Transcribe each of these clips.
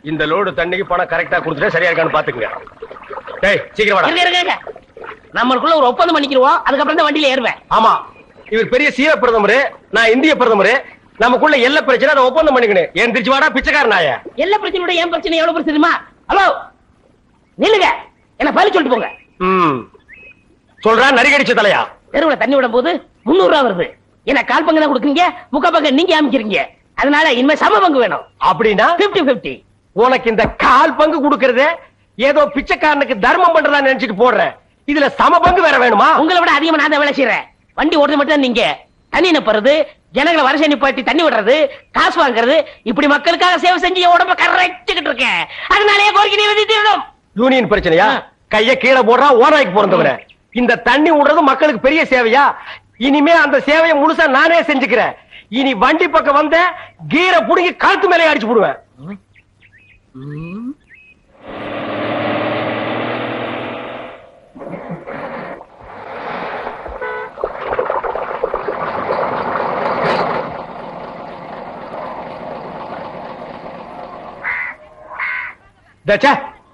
இந்த லோடு தண்ணிக்கு பணம் கரெக்டா கொடுத்துட்டா சரியா இருக்கான்னு பாத்துக்கங்க. டேய் சீக்கிரம் வாடா. நம்மளுக்குள்ள ஒரு ஒப்பந்தம் பண்ணிக்கிறோம், அதுக்கப்புறம் தான் வண்டியில ஏறுவேன். ஆமா, இவர் பெரிய சீர பிரதமர், நான் இந்திய பிரதமர். நமக்குள்ள எல்லா பிரச்சனை அதை ஒப்பந்தம் பண்ணிக்கணும். ஏன் திருச்சி வாடா பிச்சைக்கார நாய. எல்லா பிரச்சனையோட ஏன் பிரச்சனை எவ்வளவு பிரச்சனை தெரியுமா? ஹலோ நில்லுங்க, என்ன பதில் சொல்லிட்டு போங்க. சொல்றா நரிகடிச்ச தலையா. தெருவுல தண்ணி விடும் போது 300 ரூபா வருது. என்ன கால் பங்கு தான் கொடுக்குறீங்க, முக்கா பங்கு நீங்க அமைக்கிறீங்க. அதனால இனிமே சம பங்கு வேணும். அப்படின்னா 50-50. உனக்கு இந்த கால் பங்கு கொடுக்கறது ஏதோ பிச்சைக்காரனுக்கு தர்மம் பண்றதா நினைச்சிட்டு போடுறேன். இதுல சம பங்கு வேற வேணுமா? உங்களை விட அதிகமா நான் தான் வேலை செய்யறேன். வண்டி ஓட்டுறது மட்டும் தான் நீங்க. தண்ணி நிப்பறது, ஜனங்களை வரிசை நிப்பாட்டி தண்ணி விடுறது, காசு வாங்குறது, இப்படி மக்களுக்காக சேவை செஞ்சு என் உடம்ப கரைச்சுக்கிட்டு இருக்கேன். அதனாலே கோரிக்கை நிறைவேற்றணும். யூனியன் பிரச்சனையா? கைய கீழே போடுறா ஓனாய்க்கு பிறந்தவன. இந்த தண்ணி விடுறது மக்களுக்கு பெரிய சேவையா? இனிமே அந்த சேவையை முழுசா நானே செஞ்சுக்கிறேன். இனி வண்டி பக்கம் வந்த கீரை புடுங்கி கழுத்து மேலே அடிச்சு போடுவேன்.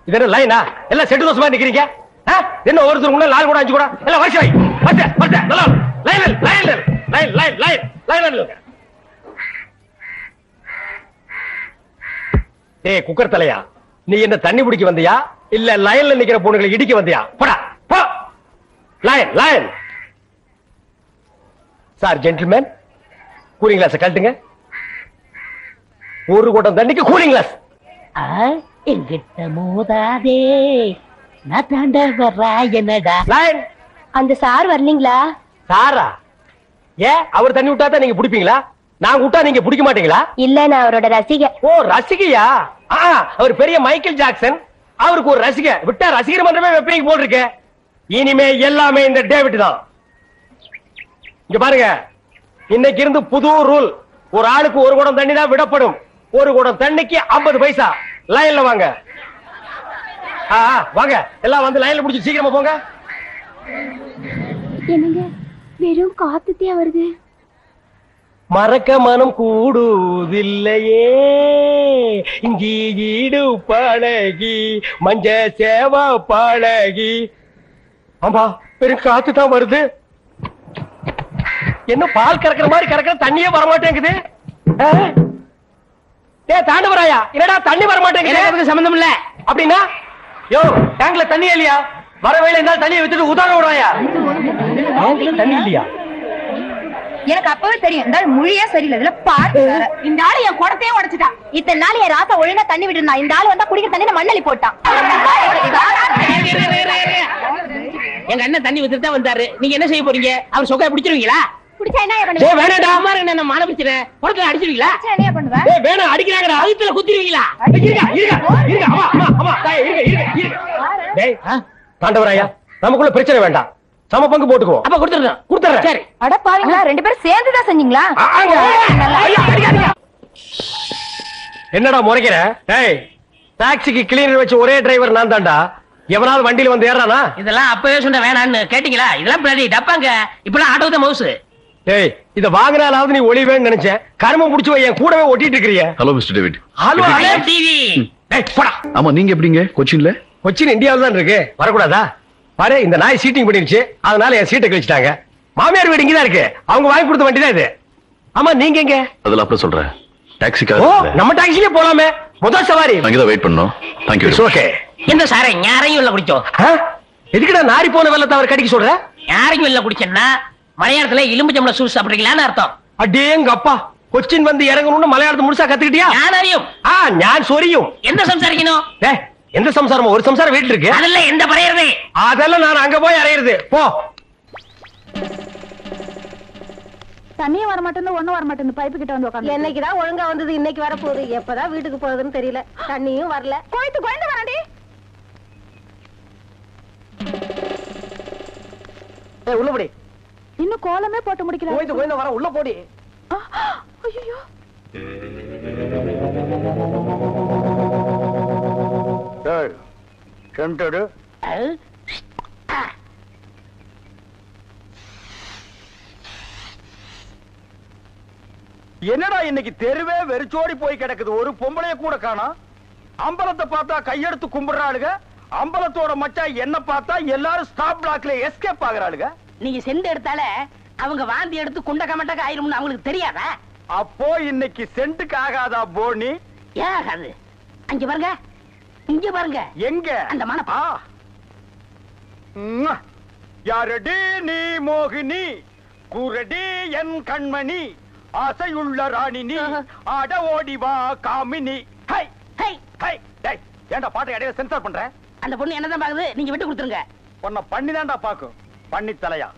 இது என்ன லைனா? எல்லாம் செட்டு தோசமா நிக்கிறீங்க. என்ன ஒருத்தர் முன்ன 4 கூட 5 கூட எல்லாம் வரிசை ஏய் குக்கர் தலையா, நீ என்ன தண்ணி பிடிக்க வந்தியா இல்ல லைன்ல நிக்கிற பொண்ணுகளை இடிக்க வந்தியா? போடா போ. Line line. Sir gentleman, cooling glass கழட்டுங்க. ஒரு குடம் தண்ணிக்கு கூலிங் கிளாஸ். எங்கிட்ட மோதாதே, நான் தாண்ட வர்றா என்னடா. லைன். அந்த சார் வரலீங்களா? சாரா? ஏன் அவர் தண்ணி விட்டா தான் நீங்க பிடிப்பீங்களா? நான் விட்டா நீங்க பிடிக்க மாட்டீங்களா? இல்ல, நான் அவரோட ரசிகை. ஓ ரசிகையா? அவர் பெரிய மைக்கேல் ஜாக்சன், அவருக்கு ஒரு ரசிகை விட்டா ரசிகர் மன்றமே வெப்பீங்க போல் இருக்கு. இனிமே எல்லாமே இந்த டேவிட் தான். இங்க பாருங்க, இன்னைக்கு இருந்து புது ரூல். ஒரு ஆளுக்கு ஒரு குடம் தண்ணி தான் விடப்படும். ஒரு குடம் தண்ணிக்கு 50 பைசா. லைன்ல வாங்க. வாங்க எல்லாம் வந்து லைன்ல புடிச்சு சீக்கிரமா போங்க. என்னங்க வெறும் காத்துட்டே வருது. மறக்க மனம் கூடுதில்லையே, இஞ்சி ஈடு பழகி மஞ்ச சேவா பழகி. ஆமா வெறும் காத்து தான் வருது. என்ன பால் கறக்கிற மாதிரி கறக்கிற தண்ணியே வரமாட்டேங்குது. தாண்டவராயா, என்னடா தண்ணி வரமாட்டேங்குது? சம்பந்தம் இல்ல. அப்படின்னா யோ டேங்க்ல தண்ணி இல்லையா? வர வேலை இருந்தாலும் தண்ணியை விட்டுட்டு உதாரணம் விடுறாயா? தண்ணி இல்லையா? எனக்கு அப்பவே தெரியும் இந்த ஆள் மொழியே சரியில்லை. இதுல பாட்டு இந்த ஆளு என் குடத்தையே உடைச்சிட்டான். இத்தனை நாள் என் ராசா ஒழுங்கா தண்ணி விட்டுருந்தான். இந்த ஆள் வந்தா குடிக்கிற தண்ணி மண்ணலி போட்டான். எங்க அண்ணன் தண்ணி வித்துட்டு தான் வந்தாரு. நீங்க என்ன செய்ய போறீங்க? அவர் சொக்கா பிடிச்சிருவீங்களா? குடிச்சா என்ன பண்ணுவீங்க? வேணாடா அம்மா, என்ன மான பிரச்சனை? குடத்துல அடிச்சிருவீங்களா? என்ன பண்ணுவேன்? வேணா அடிக்கிறாங்கடா. அழுத்துல குத்திருவீங்களா? தாண்டவராயா, நமக்குள்ள பிரச்சனை வேண்டாம். சம பங்கு போட்டுக்குவோம். அப்ப கொடுத்துறேன். சரி. அட பாவீங்களா, 2 பேரும் சேர்ந்து தான் செஞ்சீங்களா? என்னடா முறைக்கிற? டாக்ஸிக்கு கிளீனர் வச்சு ஒரே டிரைவர் நான் தான்டா. எவனாவது வண்டியில வந்து ஏறானா? இதெல்லாம் அப்பவே சொன்ன வேணான்னு கேட்டீங்களா? இதெல்லாம் பின்னாடி டப்பாங்க. இப்பெல்லாம் ஆட்டோ தான் மவுசு. டேய் இத வாங்குனாலாவது நீ ஒளிவேன்னு நினைச்சேன். கர்மம் புடிச்சு என் கூடவே ஒட்டிட்டு இருக்கறியே. Hello mister David. Hello TV. டேய் போடா. ஆமா நீங்க எப்படிங்க? கொச்சின்ல? கொச்சின் இந்தியாவுல தான் இருக்கு. வரக்கூடாதா? பாரு இந்த நாய் சீட்டிங் பண்ணிருச்சு. அதனால என் சீட்டை கழிச்சிட்டாங்க. மாமியார் வீடு இங்க தான் இருக்கு. அவங்க வாங்கி கொடுத்த வண்டி தான் இது. ஆமா நீங்க எங்க? அதெல்லாம் அப்புறம் சொல்றேன். டாக்ஸிக்காக. ஓ நம்ம டாக்ஸிலே போலாமே. முதல் சவாரி. அங்க தான் வெயிட் பண்ணோம். Thank you. ஓகே. என்ன சாரே யாரையும் இல்ல குடிச்சோம். எதுக்குடா நாரி போன வெள்ளத்தை அவர் கடிக்க சொல்ற? யாரையும் இல்ல குடிச்சேன்னா மலையாளத்துல எலும்புச்சம்பளம் ஜூஸ் சாப்பிடுறீங்களான்னு அர்த்தம். அடேங்க அப்பா, கொச்சின் வந்து இறங்கணும்னு மலையாளத்தை முழுசா கத்துக்கிட்டியா? ஞானறியும். ஞான் சொரியும். எந்த சம்சாரிக்கணும்? எந்த சம்சாரமோ? ஒரு சம்சாரம் வீட்டுல இருக்கு. அதெல்லாம் எந்த பறையறது? அதெல்லாம் நான் அங்க போய் அறையிறது. போ. தண்ணியும் வர மாட்டேன்னு ஒண்ணும் வர மாட்டேன்னு பைப்பு கிட்ட வந்து உட்காந்து. என்னைக்குதான் ஒழுங்கா வந்தது, இன்னைக்கு வர போகுது. எப்பதான் வீட்டுக்கு போகுதுன்னு தெரியல. தண்ணியும் வரல. கோயந்து வராண்டி. உள்ள போடி. இன்னும் கோலமே போட்டு முடிக்கல. கோயந்து வர உள்ள போடி. ஐயோ என்னடா இன்னைக்கு தெருவே வெறிச்சோடி போய் கிடக்குது. ஒரு பொம்பளைய கூட காணோம். அம்பலத்தை பார்த்தா கையெடுத்து கும்பிடுறாளுங்க, அம்பலத்தோட மச்சா என்ன பார்த்தா எல்லாரும் ஸ்டாப் பிளாக்ல எஸ்கேப் ஆகுறாளுங்க. நீங்க செண்டு எடுத்தால அவங்க வாந்தி எடுத்து குண்ட கமட்டக்க ஆயிரும்னு அவங்களுக்கு தெரியாதா? அப்போ இன்னைக்கு சென்ட்டுக்கு ஆகாதா போனி? ஏன் அது? அங்க பாருங்க, இங்க பாருங்க. எங்க? அந்த மனப்பா. யாரடி நீ மோகினி, கூரடி என் கண்மணி, ஆசையுள்ள ராணினி, ஆட ஓடி வா காமினி. ஹை ஹை ஹை டேய், ஏன்டா பாட்டை இடையில சென்சார் பண்ற? அந்த பொண்ணு என்னதான் பாக்குது, நீங்க விட்டு கொடுத்துருங்க. உன்னை பண்ணிதான்டா பாக்கும், பண்ணி தலையா.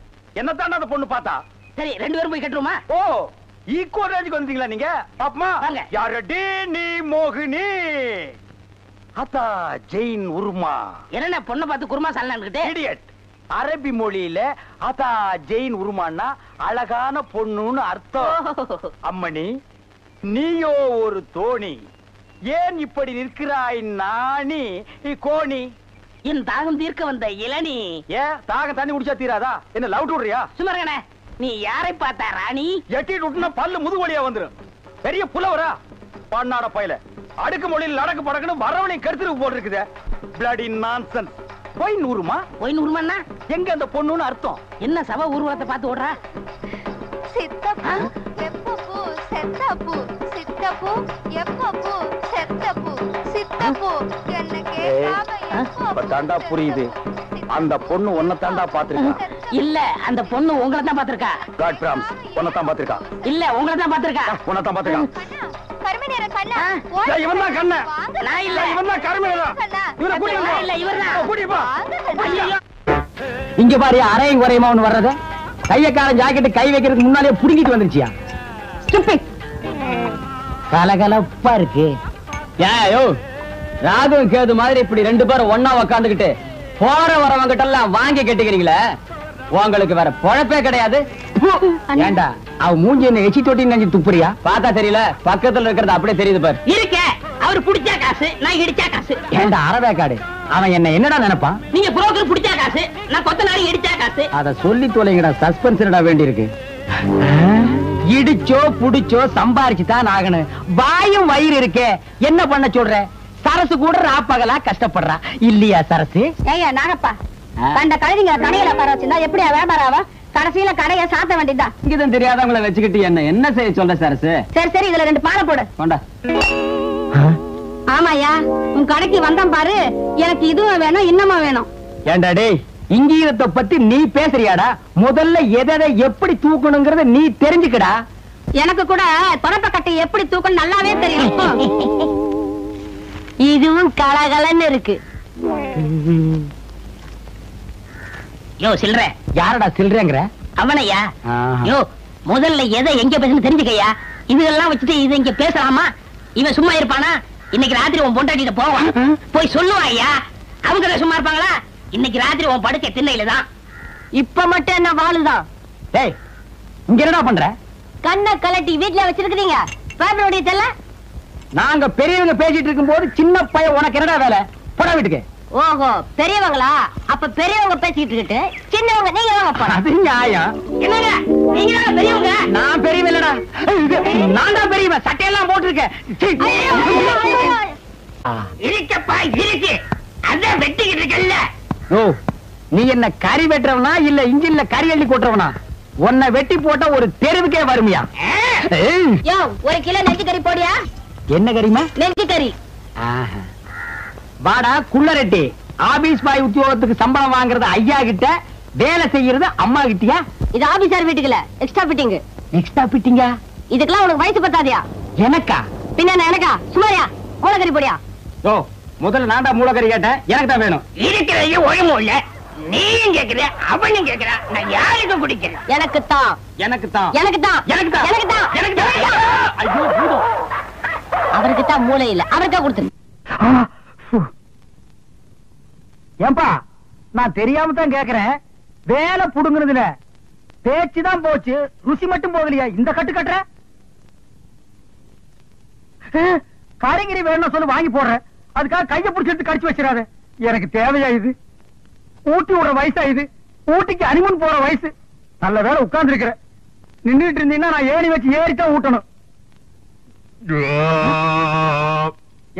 என்னத்தாண்டா அந்த பொண்ணு பார்த்தா? சரி, 2 பேரும் போய் கட்டுருமா? ஓ, ஈக்குவல் ரேஞ்சுக்கு வந்தீங்களா நீங்க? பாப்பமா, வாங்க. யாரடி நீ மோகினி, அத்தா ஜெயின் உருமா. என்ன பொண்ணை பார்த்து குருமா சாலனான்கிட்டே? இடியட். அரபி மொழியில அத்தா ஜெயின் உருமான்னா அழகான பொண்ணுன்னு அர்த்தம். அம்மணி, நீயோ ஒரு தோணி, ஏன் இப்படி நிற்கிறாய் நாணி கோணி? என் தாகம் தீர்க்க வந்த இளநீ. ஏன் தாகம் தண்ணி குடிச்சா தீராதா? என்ன லவ் விடுறியா? சுமரகனே, நீ யாரை பார்த்தா ராணி? எட்டிட்டு விட்டுனா பல்லு முது வழியா வந்துரும். பெரிய புலவரா பண்ணாட பையல, அடுக்கு மொழியில் நடக்கு படக்குன்னு வரவழையும் கருத்துருக்கு போட்டு இருக்குது. Bloody nonsense. போய் நூறுமா? போய் நூறுமாண்ணா எங்க அந்த பொண்ணுன்னு அர்த்தம்? என்ன சவ ஊர்வலத்தை பார்த்து ஓடுறா? சித்தப்பு எப்பப்பு செத்தப்பு, சித்தப்பு எப்பப்பு செத்தப்பு, சித்தப்பு என்ன கேட்காம எப்பப்பு. தாண்டா புரியுது, அந்த பொண்ணு உன்னை தாண்டா பாத்துருக்கா. இல்ல, அந்த பொண்ணு உங்களை தான் பாத்திருக்கா. காட் பிராம்ஸ், உன்னை தான் பாத்துருக்கா. இல்ல, உங்களை தான் பாத்திருக்கா. உன்னை தான் பாத்துருக்கா. கருமை நேர கண்ணா, இவன் தான் கண்ண. நான் இல்ல, இவன் தான் கருமையா. இவனை கூட்டி நான் இல்ல, இவர்தான். கூட்டிப்பா. ஐயையோ. இங்க பாரு, அரையும் குறையுமா ஒண்ணு வர்றது. கையக்காரன் ஜாக்கெட் கை வைக்கிறதுக்கு முன்னாலே புடுங்கிட்டு வந்துருச்சியா? கலகலப்பா இருக்கு. ஏயோ, ராகும் கேது மாதிரி இப்படி 2 பேரும் ஒன்னா உக்காந்துக்கிட்டு போற வரவங்க கிட்ட எல்லாம் வாங்கி கட்டிக்கிறீங்களே, உங்களுக்கு வேற பொழப்பே கிடையாது. ஏண்டா அவ மூஞ்சி என்ன எச்சி தொட்டி நெஞ்சு துப்புறியா? பார்த்தா தெரியல, பக்கத்துல இருக்கிறது அப்படியே தெரியுது பாரு. இருக்க, அவரு புடிச்சா காசு, நான் இடிச்சா காசு. ஏண்டா அரவேக்காடு, அவன் என்ன என்னடா நினைப்பான்? நீங்க புரோக்கர் புடிச்சா காசு, நான் கொத்தனாரி இடிச்சா காசு. அத சொல்லி தொலைங்கடா, சஸ்பென்ஸ்டா வேண்டி இருக்கு. இடிச்சோ புடிச்சோ சம்பாரிச்சு தான் ஆகணும். வாயும் வயிறு இருக்கே, என்ன பண்ண சொல்ற? சரசு கூட ராப்பகலா கஷ்டப்படுறா இல்லையா சரசு? ஏய்யா நாகப்பா, கண்ட கழுதிங்க கடையில உட்கார வச்சிருந்தா எப்படியா வியாபாரம் ஆவா? கடைசியில கடையை சாத்த வேண்டியதா. இங்கதான் தெரியாதவங்களை வச்சுக்கிட்டு என்ன செய்ய சொல்ற சரசு? சரி சரி, இதுல 2 பாலை போடு. கொண்டா. ஆமாயா, உன் கடைக்கு வந்தான் பாரு, எனக்கு இதுவும் வேணும் இன்னமும் வேணும். ஏண்டா டேய், இங்கீதத்தை பத்தி நீ பேசுறியாடா? முதல்ல எதை எப்படி தூக்கணுங்கிறத நீ தெரிஞ்சுக்கடா. எனக்கு கூட தொடப்ப கட்டை எப்படி தூக்கணும் நல்லாவே தெரியும். இதுவும் கலகலன்னு இருக்கு. யோ சில்ற, யாரடா சில்றேங்கிற? அவனையா? ஆஹா. யோ, முதல்ல எதை எங்க பேசணும் தெரிஞ்சுக்கையா. இதெல்லாம் வச்சுட்டு இது இங்க பேசலாமா? இவன் சும்மா இருப்பானா? இன்னைக்கு ராத்திரி உன் பொண்டாட்டிட்ட போவான், போய் சொல்லுவான் ஐயா. அவங்க சும்மா இருப்பாங்களா? இன்னைக்கு ராத்திரி உன் படுக்கை திண்ணையில தான். இப்ப மட்டும் என்ன வாழுதான்? டேய், இங்க என்னடா பண்ற? கண்ணை கலட்டி வீட்டுல வச்சிருக்கீங்க. பேப்பருடைய தெல்ல. நாங்க பெரியவங்க பேசிட்டு இருக்கும் போது சின்ன பையன் உனக்கு என்னடா வேலை? போடா வீட்டுக்கு. ஓஹோ, பெரியவங்களா? அப்ப பெரியவங்க பேசிட்டு இருக்கு, சின்னவங்க நீங்க வாங்க போறோம். அது நியாயம். என்னங்க நீங்க தான் பெரியவங்க? நான் பெரியவன் இல்லடா, நான் தான் பெரியவன். சட்டையெல்லாம் போட்டிருக்கேன். இருக்கப்பா இருக்கு, அதான் வெட்டிக்கிட்டு இருக்கல்ல. ஓ, நீ என்ன கறி வெட்டுறவனா இல்ல இன்ஜின்ல கறி அள்ளி கொட்டுறவனா? உன்னை வெட்டி போட்டா ஒரு தெருவுக்கே வருமியா? யோ, 1 கிலோ நெஞ்சு கறி போடியா? என்ன கறிமா? நெஞ்சு கறி. வாடா குள்ளரெட்டி, ஆபீஸ் பாய் உத்தியோகத்துக்கு சம்பளம் வாங்குறது ஐயா கிட்ட, வேலை செய்யறது அம்மா கிட்டியா? இது ஆபீசர் வீட்டுக்குல எக்ஸ்ட்ரா ஃபிட்டிங். எக்ஸ்ட்ரா ஃபிட்டிங்கா? இதுக்கெல்லாம் உனக்கு வயசு பத்தாதியா? எனக்கா? பின்ன எனக்கா? சுமாரியா மூளைக்கறி போடியா? ஓ, முதல்ல நான் தான் மூளைக்கறி கேட்டேன், எனக்கு தான் வேணும். இருக்கிறதையும் ஒழுங்கும் இல்ல, நீயும் கேக்குற அவனும் கேக்குற, நான் யாருக்கு குடிக்கிறேன்? எனக்கு தான், எனக்கு தான், எனக்கு தான், எனக்கு தான், எனக்கு தான், எனக்கு தான். ஐயோ பூதம். அவருக்கு தான் மூளை இல்ல, அவருக்கா கொடுத்துரு. ஏன்பா, நான் தெரியாம தான் கேக்குறேன். வேலை புடுங்குறதுல பேச்சுதான் போச்சு, ருசி மட்டும் போகலையா? இந்த கட்டு கட்டுற காய்கறி வேணும் சொல்லி வாங்கி போடுற, அதுக்காக கைய பிடிச்சிட்டு கடிச்சு வச்சிடாத. எனக்கு தேவையா இது? ஊட்டி விடுற வயசா இது? ஊட்டிக்கு அனிமன் போற வயசு. நல்ல வேலை உட்கார்ந்து இருக்கிற. நின்றுட்டு இருந்தீங்கன்னா நான் ஏறி வச்சு ஏறித்தான் ஊட்டணும்.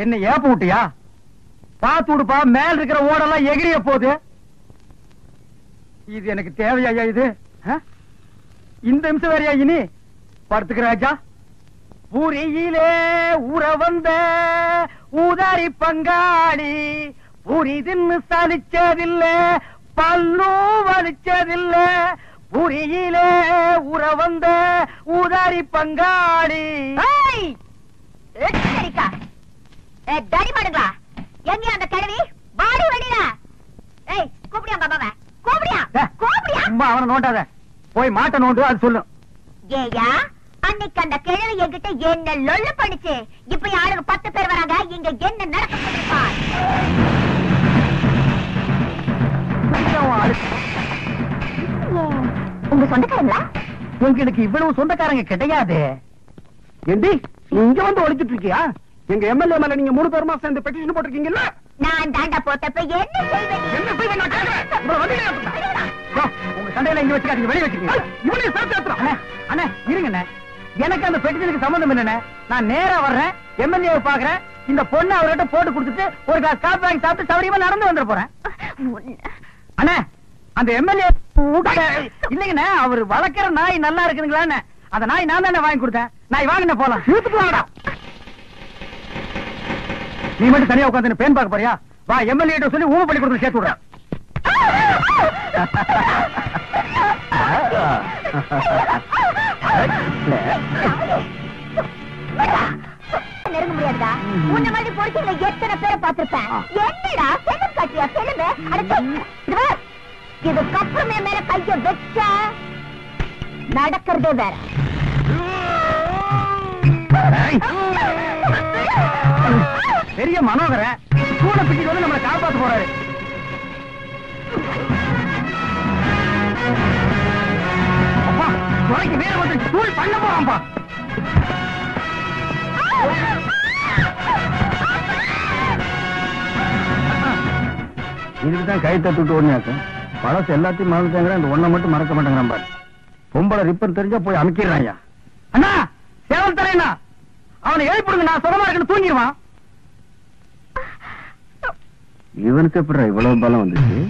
என்ன ஏப்ப விட்டியா? பாத்து விடுப்பா, மேல இருக்கிற ஓடெல்லாம் எகிரிய போகுது. இது எனக்கு தேவையா? இது இந்த நிமிஷம் வேறையா? இனி படுத்துக்க ராஜா. பூரியிலே ஊற வந்த ஊதாரி பங்காளி, பூரி தின்னு சலிச்சதில்ல, பல்லு வலிச்சதில்ல. பூரியிலே ஊற வந்த ஊதாரி பங்காளி. தடிமாடுங்களா? எங்க அந்த கிழவி? பாடி வெளியில. ஏய், கூப்பிடியா பாபாவ? கூப்பிடியா? கூப்பிடியா? அம்மா அவனை நோண்டாத, போய் மாட்ட நோண்டு, அது சொல்லு. ஏயா, அன்னைக்கு அந்த கிழவி என்கிட்ட என்ன லொல்லு பண்ணிச்சு. இப்ப யாருக்கு 10 பேர் வராங்க. இங்க என்ன நடக்க போகுதுப்பா? உங்க சொந்தக்காரங்களா? உங்களுக்கு இவ்வளவு சொந்தக்காரங்க கிடையாது. ஏண்டி இங்க வந்து ஒளிச்சிட்டு இருக்கியா? எங்க எம்எல்ஏ மேல நீங்க 3 தரமா சேர்ந்து பெட்டிஷன் போட்டிருக்கீங்கல்ல? நான் தாண்டா போட்டப்ப என்ன செய்வேன்? என்ன செய்வேன் நான் கேக்குறேன். உங்க சண்டையில இங்க வச்சுக்காதீங்க, வெளிய வச்சுக்கீங்க. இவனையும் சேர்த்து ஏத்துறோம். அண்ணே இருங்கண்ணே, எனக்கு அந்த பெட்டிஷனுக்கு சம்பந்தம் இல்லண்ணே. நான் நேரா வர்றேன், எம்எல்ஏ பாக்குறேன். இந்த பொண்ணு அவர்கிட்ட போட்டு கொடுத்துட்டு ஒரு கிளாஸ் காபி வாங்கி சாப்பிட்டு சௌரியமா நடந்து வந்துட போறேன். அண்ணே அந்த எம்எல்ஏ இல்லைங்கண்ணே, அவர் வளர்க்கிற நாய் நல்லா இருக்குதுங்களான்னு. அந்த நாய் நான் தானே வாங்கி கொடுத்தேன். நாய் வாங்கின போலாம். நீ மட்டும் தனியா உட்காந்து பேன் பார்க்க போறியா? வா, எம்எல்ஏ சொல்லி ஊமை பண்ணி கொடுத்து சேர்த்து விடுறேன். நெருங்க முடியாதா? உன்ன மாதிரி பொறுக்கில எத்தனை பேரை பார்த்திருப்பேன். என்னடா செல்லம் காட்டியா? செல்லுங்க. இதுக்கப்புறமே மேல கைய வச்ச நடக்கிறதே வேற. பெரிய மனோகரன் கூட பிடிச்சு வந்து நம்மளை காப்பாத்து போறாரு. அப்பா துறைக்கு வேற வந்து தூள் பண்ண போறான்பா. இதுக்குதான் கை தட்டுட்டு ஓடினாக்க பழசு எல்லாத்தையும் மறந்துட்டாங்க. இந்த ஒண்ணை மட்டும் மறக்க மாட்டேங்கிறான் பாரு. பொம்பளை ரிப்பர் தெரிஞ்சா போய் அமைக்கிறான். அண்ணா சேவல் தரேன்னா அவனை எழுப்பிடுங்க, நான் சுகமா இருக்குன்னு தூங்கிடுவான். இவனுக்கு எப்படி இவ்வளவு பலம் வந்துச்சு?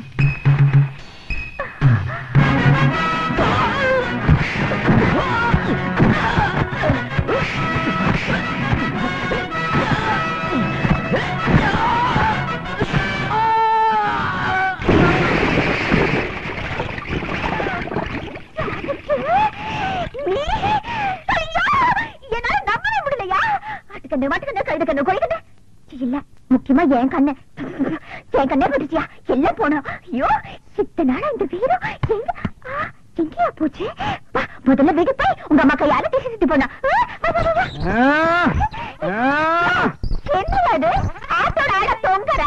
இல்ல முக்கியமா என் கண்ணே பட்டுச்சியா? எல்லாம் போனோம். ஐயோ இத்த நாளா இந்த வீரம் எங்கயா போச்சு? முதல்ல வீடு போய் உங்க அம்மா கையால பேசி சுத்தி போனா. என்னது ஆட்டோட ஆட தொங்குற?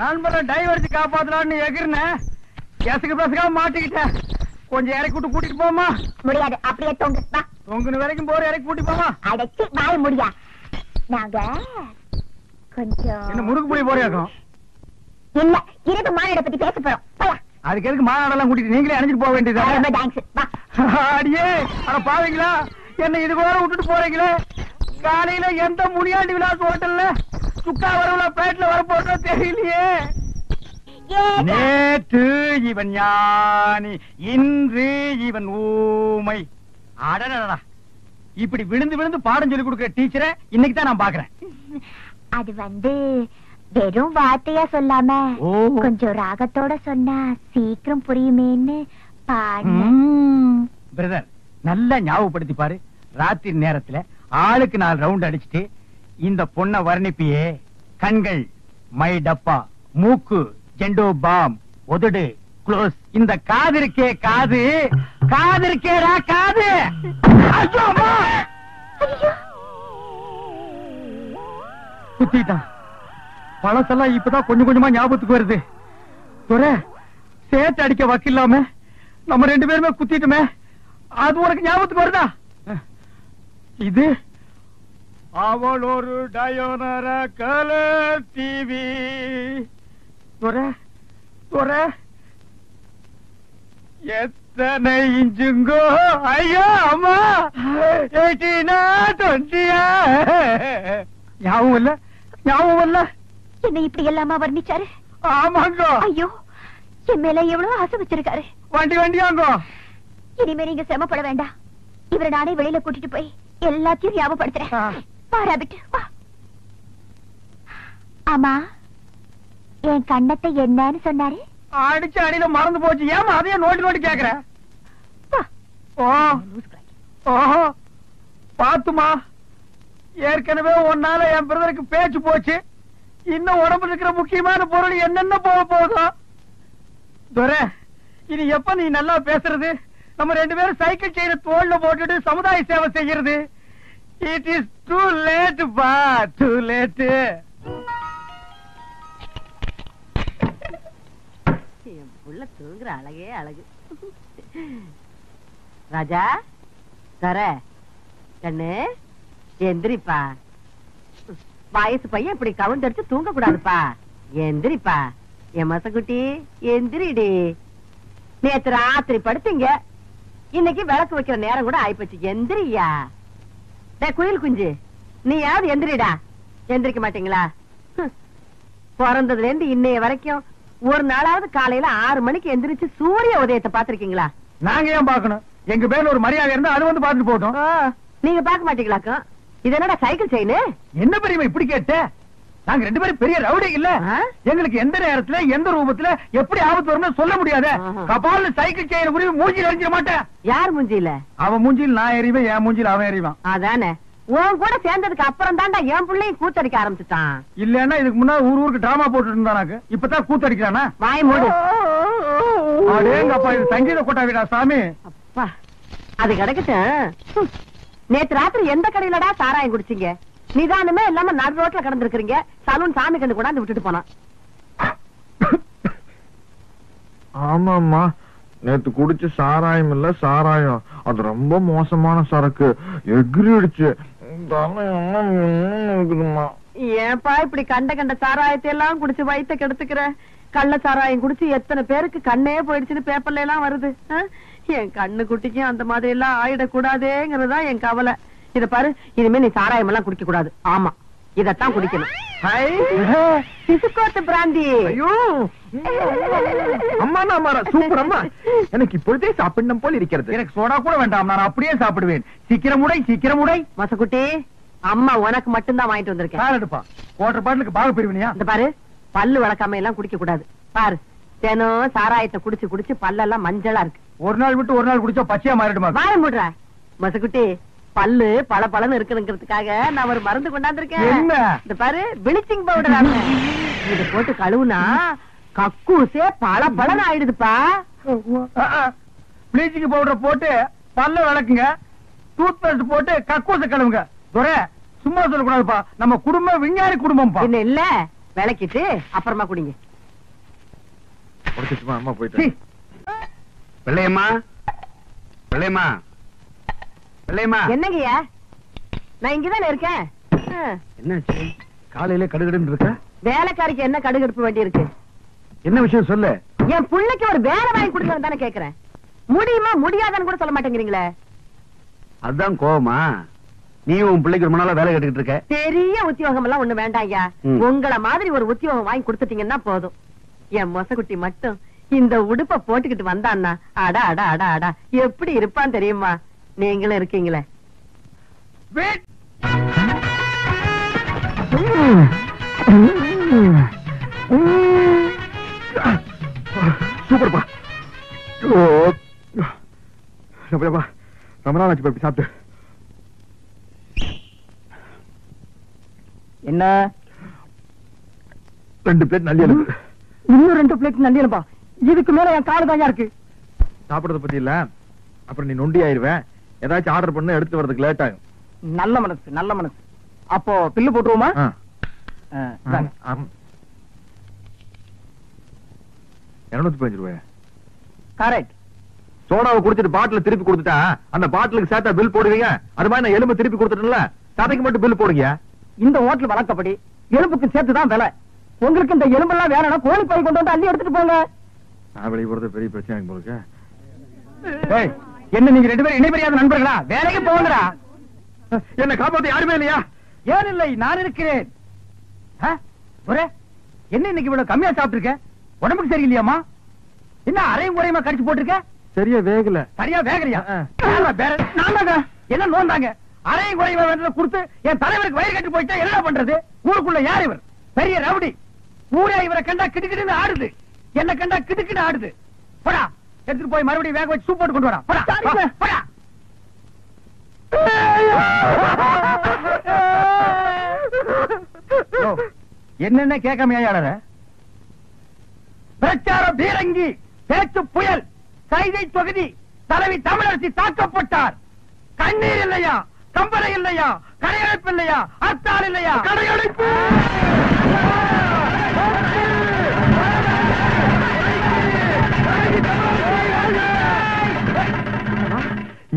நண்பரை டைவர்ச்சி காப்பாத்தலான்னு எகிர்னேன். கேசுக்கு பேசுக்காம மாட்டிக்கிட்டேன். கொஞ்சம் இறக்கி விட்டு கூட்டிட்டு போமா? முடியாது, அப்படியே தொங்கு. தொங்குன வரைக்கும் போற இறக்கி கூட்டி போமா? அடைச்சி வாய முடியா? நாங்க கொஞ்சம் என்ன முறுக்கு புளி போறியாக்கும்? இல்ல, இரவு மாநாட பத்தி பேச போறோம். போயா. அதுக்கு எதுக்கு மாநாடெல்லாம் கூட்டிட்டு நீங்களே அணிஞ்சிட்டு போக வேண்டியதா? ரொம்ப தேங்க்ஸ். வா. அடியே அட பாவீங்களா, என்ன இது கூட விட்டுட்டு போறீங்களே. காலையில எந்த முனியாண்டி விலாஸ் ஹோட்டல்ல சுக்கா வரவுல பேட்ல வர போட்டோ தெரியலையே. நேற்று இவன் ஞானி, இன்று இவன் ஊமை. அடடடா, இப்படி விழுந்து விழுந்து பாடம் சொல்லி கொடுக்கிற டீச்சரை இன்னைக்கு தான் நான் பாக்குறேன். அது வெறும் வார்த்தையா சொல்லாம கொஞ்சம் ராகத்தோட சொன்னா சீக்கிரம் புரியுமேன்னு பிரதர் நல்லா ஞாபகப்படுத்தி பாரு. ராத்திரி நேரத்துல ஆளுக்கு 4 ரவுண்ட் அடிச்சுட்டு இந்த பொண்ண வர்ணிப்பியே. கண்கள் மை டப்பா, மூக்கு ஜெண்டோ பாம், உதடு க்ளோஸ். இந்த காது இருக்கே காது, காது இருக்கேடா காது. ஐயோ அம்மா, குத்திட்டான். பழசெல்லாம் இப்பதான் கொஞ்சம் கொஞ்சமா ஞாபகத்துக்கு வருது. துரை சேர்த்து அடிக்க வக்கில்லாம நம்ம 2 பேருமே குத்திட்டுமே, அது உனக்கு ஞாபகத்துக்கு வருதா? இது அவள் ஒரு டயோனர கலர் டிவி. துரை துரை எத்தனை இஞ்சுங்கோ? ஐயோ அம்மா, 18 20 ஞாபகம் இல்ல? ஞாபகம் இல்ல? என்ன இப்படி எல்லாமா வர்ணிச்சாரு? ஆமாங்க. ஐயோ, என் மேல எவ்வளவு ஆசை வச்சிருக்காரு. வண்டியாங்கோ. இனிமே நீங்க சிரமப்பட வேண்டாம். இவரை நானே வெளியில கூட்டிட்டு போய் எல்லாத்தையும் ஞாபகப்படுத்துறேன். பாராபிட்டு வா. ஆமா, என் கண்ணத்தை என்னன்னு சொன்னாரு? அடிச்சு அடியில மறந்து போச்சு. ஏமா அதையே நோட்டி கேக்குற? ஓஹோ, பாத்துமா, ஏற்கனவே ஒன்னால என் பிரதருக்கு பேச்சு போச்சு. இன்னும் உடம்புல இருக்கிற முக்கியமான பொருள் என்னென்ன போக போதும். துரை, இனி எப்ப நீ நல்லா பேசுறது? நம்ம 2 பேரும் சைக்கிள் செயின தோல்ல போட்டுட்டு சமுதாய சேவை செய்யறது. இட் இஸ் டூ லேட் பா, டூ லேட். என் புள்ள தூங்குற அழகே அழகு. ராஜா தர கண்ணு எந்திரிப்பா. வயசு பையன் இப்படி கவுண்டடிச்சு தூங்க கூடாதுப்பா. எந்திரிப்பா என் மசக்குட்டி, எந்திரிடி. நேத்து ராத்திரி படுத்தீங்க, இன்னைக்கு விளக்கு வைக்கிற நேரம் கூட ஆயிப்போச்சு. எந்திரியா குயில் குஞ்சு, நீ யாவது எந்திரிடா. எந்திரிக்க மாட்டீங்களா? பிறந்ததுல இருந்து இன்னைய வரைக்கும் ஒரு நாளாவது காலையில 6 மணிக்கு எந்திரிச்சு சூரிய உதயத்தை பாத்திருக்கீங்களா? நாங்க ஏன் பாக்கணும்? எங்க பேர்ல ஒரு மரியாதை இருந்தா அது வந்து பாத்துட்டு போட்டோம். நீங்க பாக்க மாட்டீங்களாக்கும்? இது என்னடா சைக்கிள் செயின்? என்ன பெரியமா இப்படி கேட்ட? நாங்க 2 பேரும் பெரிய ரவுடி இல்ல. எங்களுக்கு எந்த நேரத்துல எந்த ரூபத்துல எப்படி ஆபத்து வரும்னு சொல்ல முடியாது. கபால சைக்கிள் செயின் உருவி மூஞ்சில எரிஞ்சிட மாட்டேன். யார் மூஞ்சில? அவன் மூஞ்சில் நான் எறிவேன், என் மூஞ்சில் அவன் எறிவான். அதானே, உன் கூட சேர்ந்ததுக்கு அப்புறம் தான்டா என் பிள்ளையும் கூத்தடிக்க ஆரம்பிச்சுட்டான். இல்லன்னா இதுக்கு முன்னாடி ஊருக்கு டிராமா போட்டுட்டு இருந்தானாக்கு, இப்பதான் கூத்தடிக்கிறானா? வாய் மூடு. அடேங்கப்பா, இது சங்கீத கொட்டாவிடா சாமி. அப்பா, அது கிடக்கட்டும். நேத்து ராத்திரி எந்த கடையிலடா சாராயம் குடிச்சீங்க? நிதானமே இல்லாம நடு ரோட்ல கடந்திருக்கீங்க. சலூன் சாமி கண்டு கொண்டாந்து விட்டுட்டு போனான். ஆமாமா, நேத்து குடிச்ச சாராயம் இல்ல சாராயம், அது ரொம்ப மோசமான சரக்கு. எகிரிடுச்சு. ஏன்பா இப்படி கண்ட சாராயத்தை எல்லாம் குடிச்சு வயித்த கெடுத்துக்கிற? கள்ள சாராயம் குடிச்சு எத்தனை பேருக்கு கண்ணே போயிடுச்சுன்னு பேப்பர்ல எல்லாம் வருது. என் கண்ணு குட்டிக்கும் அந்த மாதிரி எல்லாம் ஆயிடக்கூடாதேங்கிறதா என் கவலை. இத பாரு, இனிமே நீ சாராயம் எல்லாம் குடிக்க கூடாது. ஆமா, இதத்தான் குடிக்கணும். சிசுக்கோட்டு பிராந்தி. ஐயோ அம்மா, சூப்பர் அம்மா. எனக்கு இப்பொழுதே சாப்பிடணும் போல் இருக்கிறது. எனக்கு சோடா கூட வேண்டாம், நான் அப்படியே சாப்பிடுவேன். சீக்கிரம் உடை. மசக்குட்டி, அம்மா உனக்கு மட்டும்தான் வாங்கிட்டு வந்திருக்கேன். எடுப்பா, வாட்டர் பாட்டிலுக்கு பாக பிரிவினியா? இந்த பாரு, பல்லு வளர்க்காம எல்லாம் குடிக்க கூடாது. பாரு, தினம் சாராயத்தை குடிச்சு குடிச்சு பல்லெல்லாம் மஞ்சளா இருக்கு. ஒரு நாள் விட்டு ஒரு நாள் குடிச்சா பச்சையா மாறிடுமா? வாய மூடுற மசக்குட்டி. பல்லு பல பலன்னு இருக்குங்கிறதுக்காக நான் ஒரு மருந்து கொண்டாந்துருக்கேன். என்ன? இந்த பாரு, பிளீச்சிங் பவுடர். இது போட்டு கழுவுனா கக்கூசே பல பலன்னு ஆயிடுதுப்பா. பிளீச்சிங் பவுடர் போட்டு பல்ல விளக்குங்க, டூத் பேஸ்ட் போட்டு கக்கூச கழுவுங்க. துரை, சும்மா சொல்லக்கூடாதுப்பா, நம்ம குடும்பம் விஞ்ஞானி குடும்பம். என்ன இல்ல, விளக்கிட்டு அப்புறமா குடிங்க. அம்மா போயிட்டு. வெள்ளையம்மா, வெள்ளையம்மா, வெள்ளையம்மா. என்னங்கய்யா, நான் இங்கதானே இருக்கேன். என்னாச்சு? காலையில கடுகடுன்னு இருக்க? வேலைக்காரிக்கு என்ன கடுகடுப்பு வேண்டி இருக்கு? என்ன விஷயம் சொல்லு. என் பிள்ளைக்கு ஒரு வேலை வாங்கி கொடுக்கணும் தானே கேக்குறேன். முடியுமா முடியாதான்னு கூட சொல்ல மாட்டேங்கிறீங்களே. அதுதான் கோவமா? நீ உன் பிள்ளைக்கு ரொம்ப நாளா வேலை கேட்டுக்கிட்டு இருக்க. பெரிய உத்தியோகம் எல்லாம் ஒண்ணு வேண்டாம் ஐயா. உங்கள மாதிரி ஒரு உத்தியோகம் வாங்கி கொடுத்துட்டீங்கன்னா போதும். என் மொசக்குட்டி மட்டும் இந்த உடுப்ப போட்டுக்கிட்டு வந்தான்னா அடா அடா அடா அடா எப்படி இருப்பான் தெரியுமா? நீங்களும் இருக்கீங்களே. சூப்பர்ப்பா. ரொம்ப நாள் ஆச்சு சாப்பிட்டு. என்ன? 2 பிளேட் நல்லி எழுப்பு. இன்னும் 2 பிளேட் நல்லி எழுப்பா? இதுக்கு மேல என் காலு தாயா இருக்கு. சாப்பிடறத பத்தி இல்ல, அப்புறம் நீ நொண்டி ஆயிருவேன். ஏதாச்சும் ஆர்டர் பண்ண எடுத்து வரதுக்கு லேட் ஆகும். நல்ல மனசு, நல்ல மனசு. அப்போ பில்லு போட்டுருவோமா? 215 ரூபாய். கரெக்ட். சோடாவை குடிச்சிட்டு பாட்டில் திருப்பி கொடுத்துட்டா அந்த பாட்டிலுக்கு சேர்த்தா பில் போடுவீங்க. அது மாதிரி நான் எலும்பு திருப்பி கொடுத்துட்டேன்ல, சதைக்கு மட்டும் பில் போடுங்க. இந்த ஹோட்டல் வழக்கப்படி எலும்புக்கு சேர்த்துதான் விலை. உங்களுக்கு இந்த எலும்பெல்லாம் வேணும்னா கோழி பை கொண்டு வந்து அள்ளி எடுத்துட்டு போங்க. நான் வெளியே போறது பெரிய பிரச்சனை போலுக்கு. என்ன நீங்க 2 பேரும் இணைபெரியாத நண்பர்களா? வேலைக்கு போங்கடா. என்ன காப்பாத்த யாருமே இல்லையா? ஏன் இல்லை, நான் இருக்கிறேன். ஒரே என்ன இன்னைக்கு இவ்வளவு கம்மியா சாப்பிட்டுருக்க? உடம்புக்கு சரியில்லையாமா? என்ன அரையும் குறையுமா கடிச்சு போட்டிருக்க? சரியா வேகல. சரியா வேகலையா? நாங்க என்ன நோந்தாங்க? அரையும் குறையுமா வேண்டத கொடுத்து என் தலைவருக்கு வயிறு கட்டி போயிட்டா என்ன பண்றது? ஊருக்குள்ள யார் இவர்? பெரிய ரவுடி. ஊரே இவரை கண்டா கிடுக்கிடுன்னு ஆடுது. என்ன கண்டா கிடுக்கிட்டு ஆடுது. போடா, எடுத்துட்டு போய் மறுபடியும் வேக வச்சு சூப் போட்டு கொண்டு வரா. போடா போடா. என்னென்ன கேட்காம ஏழற? பிரச்சார பீரங்கி, பேச்சு புயல், கைதை தொகுதி தலைவி தமிழரசி தாக்கப்பட்டார். கண்ணீர் இல்லையா? கம்பளை இல்லையா? கடையடைப்பு இல்லையா? அர்த்தால் இல்லையா? கடையடைப்பு.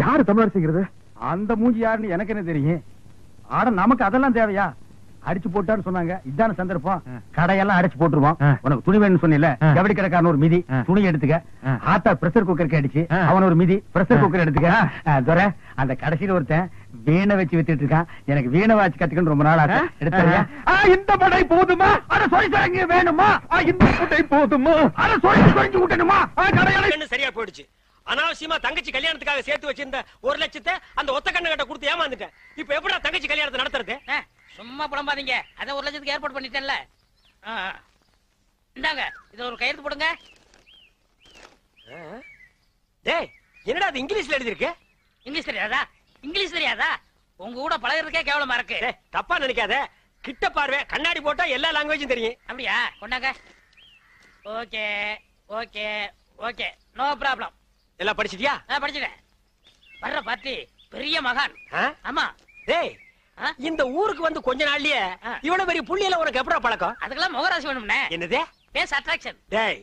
யாரு தமிழரசிங்கிறது? அந்த மூஞ்சி யாருன்னு எனக்கு என்ன தெரியும்? ஆட நமக்கு அதெல்லாம் தேவையா? அடிச்சு போட்டான்னு சொன்னாங்க. இதான சந்தர்ப்பம். கடையெல்லாம் அடிச்சு போட்டுருவான். உனக்கு துணி வேணும்னு சொன்னில, ஜவுளி கடைக்காரன் ஒரு மிதி துணி எடுத்துக்க. ஆத்தா பிரஷர் குக்கருக்கு அடிச்சு அவன் ஒரு மிதி பிரஷர் குக்கர் எடுத்துக்க. துரை, அந்த கடைசியில ஒருத்தன் வீணை வச்சு வித்துட்டு இருக்கான். எனக்கு வீணை வாச்சு கத்துக்கணும் ரொம்ப நாள் ஆச்சு. எடுத்தாரியா? இந்த படை போதுமா? அத சொல்லி தரங்க வேணுமா? இந்த படை போதுமா? அத சொல்லி சொல்லி விட்டணுமா? கடையெல்லாம் சரியா போயிடுச்சு. அனாவசியமா தங்கச்சி கல்யாணத்துக்காக சேர்த்து வச்சிருந்த 1 லட்சத்தை அந்த ஒத்த கண்ண கட்ட கொடுத்து ஏமாந்துட்டேன். இப்ப எப்படிடா தங்கச்சி கல்யாணத்தை நடத்துறது? சும்மா புலம்பாதீங்க. அத 1 லட்சத்துக்கு ஏற்பாடு பண்ணிட்டேன்ல. இந்தாங்க, இத ஒரு கையெழுத்து போடுங்க. டேய், என்னடா அது இங்கிலீஷ்ல எழுதி இருக்கு? இங்கிலீஷ் தெரியாதா? இங்கிலீஷ் தெரியாதா? உங்க கூட பழகுறதுக்கே கேவலமா இருக்கு. டேய், தப்பா நினைக்காத. கிட்ட பார்வை, கண்ணாடி போட்டா எல்லா லாங்குவேஜும் தெரியும். அப்படியா? கொண்டாங்க. Okay okay okay, no problem. எல்லாம் படிச்சிட்டியா? படிச்சுட்டேன். வர்ற பார்ட்டி பெரிய மகான். ஆமா. டேய், இந்த ஊருக்கு வந்து கொஞ்ச நாள்லயே இவ்வளவு பெரிய புள்ளியில உனக்கு எப்படா பழக்கம்? அதுக்கெல்லாம் முகராசி வேணும்னே. என்னது? Face attraction. டேய்,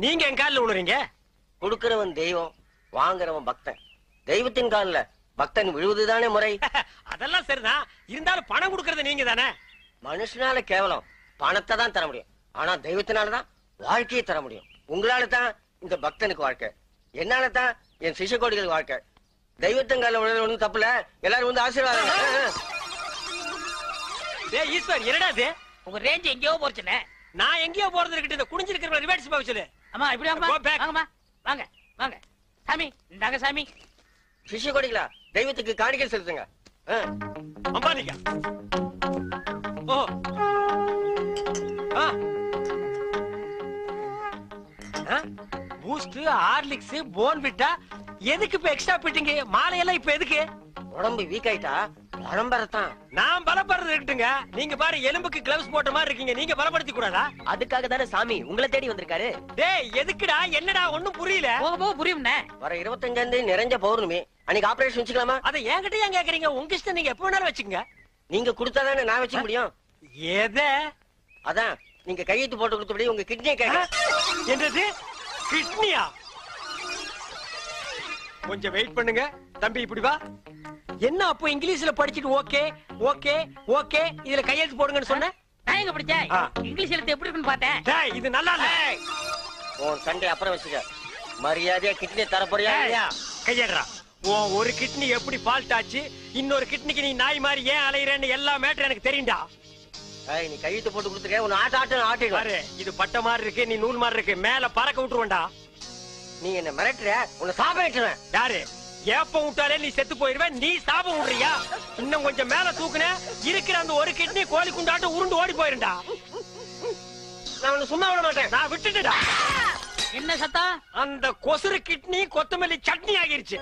நீங்க என் காலில் விழுறீங்க? கொடுக்கிறவன் தெய்வம், வாங்குறவன் பக்தன். தெய்வத்தின் காலில் பக்தன் விழுவதுதானே முறை. அதெல்லாம் சரிதான். இருந்தாலும் பணம் கொடுக்கறது நீங்க தானே. மனுஷனால கேவலம் பணத்தை தான் தர முடியும். ஆனா தெய்வத்தினாலதான் வாழ்க்கையை தர முடியும். உங்களால தான் இந்த பக்தனுக்கு வாழ்க்கை, என்னால தான் என் சிஷ்ய கோடிகளுக்கு வாழ்க்கை. தெய்வத்தின் காலில் விழுறது ஒண்ணும் தப்புல. எல்லாரும் வந்து ஆசீர்வாதம். டேய் ஈஸ்வர், என்னடா இது? உங்க ரேஞ்ச் எங்கேயோ போச்சுனே. நான் எங்கேயோ போறது இருக்கட்டும். இந்த குடிஞ்சிருக்கிற ரிவர்ஸ் போக சொல்லு. அம்மா இப்படி வாங்கம்மா. வாங்கம்மா, வாங்க வாங்க. சாமி, இந்தாங்க சாமி. சிஷ்ய கோடிகளா, தெய்வத்துக்கு காணிக்கை செலுத்துங்க. அம்பானிக்கா. ஓ, பூஸ்ட், ஹார்லிக்ஸ், போன்விட்டா எதுக்கு இப்ப எக்ஸ்ட்ரா பிட்டிங்க? மாலையெல்லாம் இப்ப எதுக்கு? உடம்பு வீக் ஆயிட்டா பலம்பரத்தான். நான் பலப்படுறது இருக்கட்டுங்க. நீங்க பாரு, எலும்புக்கு கிளவுஸ் போட்ட மாதிரி இருக்கீங்க. நீங்க பலப்படுத்தி கூடாதா? அதுக்காக தானே சாமி உங்களை தேடி வந்திருக்காரு. டேய், எதுக்குடா? என்னடா ஒண்ணும் புரியல. போக போக புரியும்னே. வர 25 நிறைஞ்ச பௌர்ணமி அன்னைக்கு ஆபரேஷன் வச்சுக்கலாமா? அத என்கிட்ட ஏன் கேக்குறீங்க? உங்க இஷ்டம், நீங்க எப்ப வேணாலும் வச்சுக்கங்க. நீங்க கொடுத்தாதானே நான் வச்சுக்க முடியும். எதை? அதான் நீங்க கையெழுத்து போட்டு கொடுத்தபடி உங்க கிட்னியை கேட்க. என்னது கிட்னியா? கொஞ்சம் வெயிட் பண்ணுங்க தம்பி. இப்படி வா. என்ன அப்போ இங்கிலீஷ்ல படிச்சிட்டு ஓகே ஓகே ஓகே இதுல கையெழுத்து போடுங்கன்னு சொன்ன? நான் எங்க படிச்சேன்? இங்கிலீஷ் எழுத்து எப்படி இருக்குன்னு பார்த்தேன். டேய், இது நல்லா இல்ல. உன் சண்டை அப்புறம் வச்சுக்க. மரியாதையா கிட்னியை தர போறியா இல்லையா? கையேடுறா. உன் ஒரு கிட்னி எப்படி ஃபால்ட் ஆச்சு, இன்னொரு கிட்னிக்கு நீ நாய் மாதிரி ஏன் அலையறேன்னு எல்லா மேட்டர் எனக்கு தெரியும்டா. ஏய், நீ கையெழுத்து போட்டு கொடுத்துக்க. உன்னை ஆட்டு பாரு, இது பட்ட மாதிரி இருக்கு, நீ நூல் மாதிரி இருக்கு. மேல பறக்க விட்டுருவேன்டா. நீ என்ன மிரட்டுற? உன்னை சாப்பிட்டுறேன். யாரு? ஏப்ப விட்டாலே நீ செத்து போயிருவேன். நீ சாபம் விடுறியா? இன்னும் கொஞ்சம் மேல தூக்குன இருக்கிற அந்த ஒரு கிட்னி கோழி குண்டாட்ட உருண்டு ஓடி போயிருண்டா. நான் உன்னை சும்மா விட மாட்டேன். நான் விட்டுட்டா. என்ன சத்தம்? அந்த கொசுறு கிட்னி கொத்தமல்லி சட்னி ஆகிருச்சு.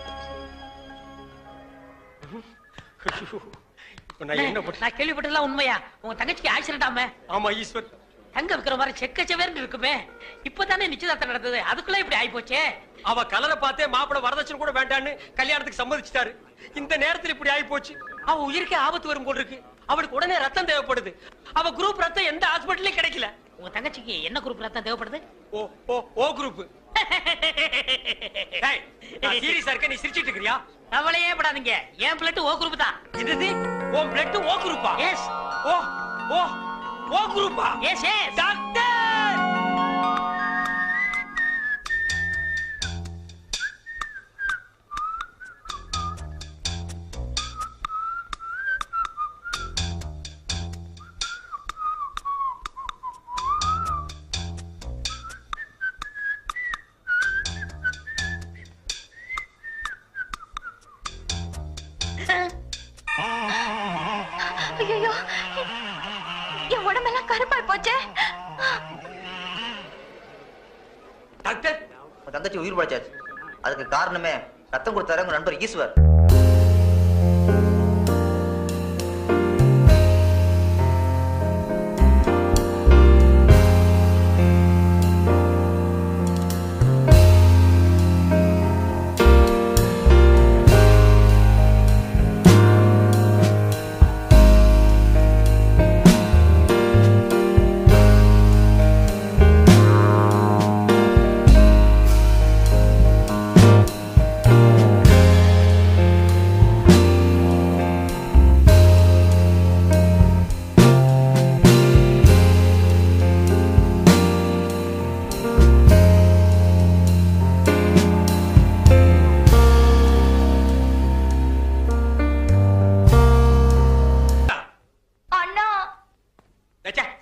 நான் கேள்விப்பட்டதெல்லாம் உண்மையா? உங்க தங்கச்சிக்கு ஆக்சிடென்ட் ஆமே? ஆமா ஈஸ்வர், தங்க விக்கிற மாதிரி செக்கச்சவேர்னு இருக்குமே. இப்பதானே நிச்சயதார்த்தம் நடந்தது, அதுக்குள்ள இப்படி ஆயி போச்சே. அவ கலரை பார்த்தே மாப்பிள வரதட்சணை கூட வேண்டான்னு கல்யாணத்துக்கு சம்மதிச்சிட்டாரு. இந்த நேரத்துல இப்படி ஆயி போச்சு. அவ உயிருக்கே ஆபத்து வரும் போல் இருக்கு. அவளுக்கு உடனே ரத்தம் தேவைப்படுது. அவ குரூப் ரத்தம் எந்த ஹாஸ்பிட்டலையும் கிடைக்கல. உங்க தங்கச்சிக்கு என்ன குரூப் ரத்தம் தேவைப்படுது? ஓ ஓ ஓ குரூப். நான் சீரியஸா இருக்க, நீ சிரிச்சிட்டு இருக்கறியா? கவலையே படாதீங்க, என் பிளட் ஓ குரூப் தான். இது உன் பிளட் ஓ குரூப்பா? எஸ். ஓ ஓ ஓ குரூப்பா? S S. டாக்டர் ஐயோ, என் உடம்பெல்லாம் கருப்பாய் போச்சே. டாக்டர், உன் தங்கச்சி உயிர் பழைச்சாச்சு. அதுக்கு காரணமே ரத்தம் கொடுத்தாரு உங்க நண்பர் ஈஸ்வர்.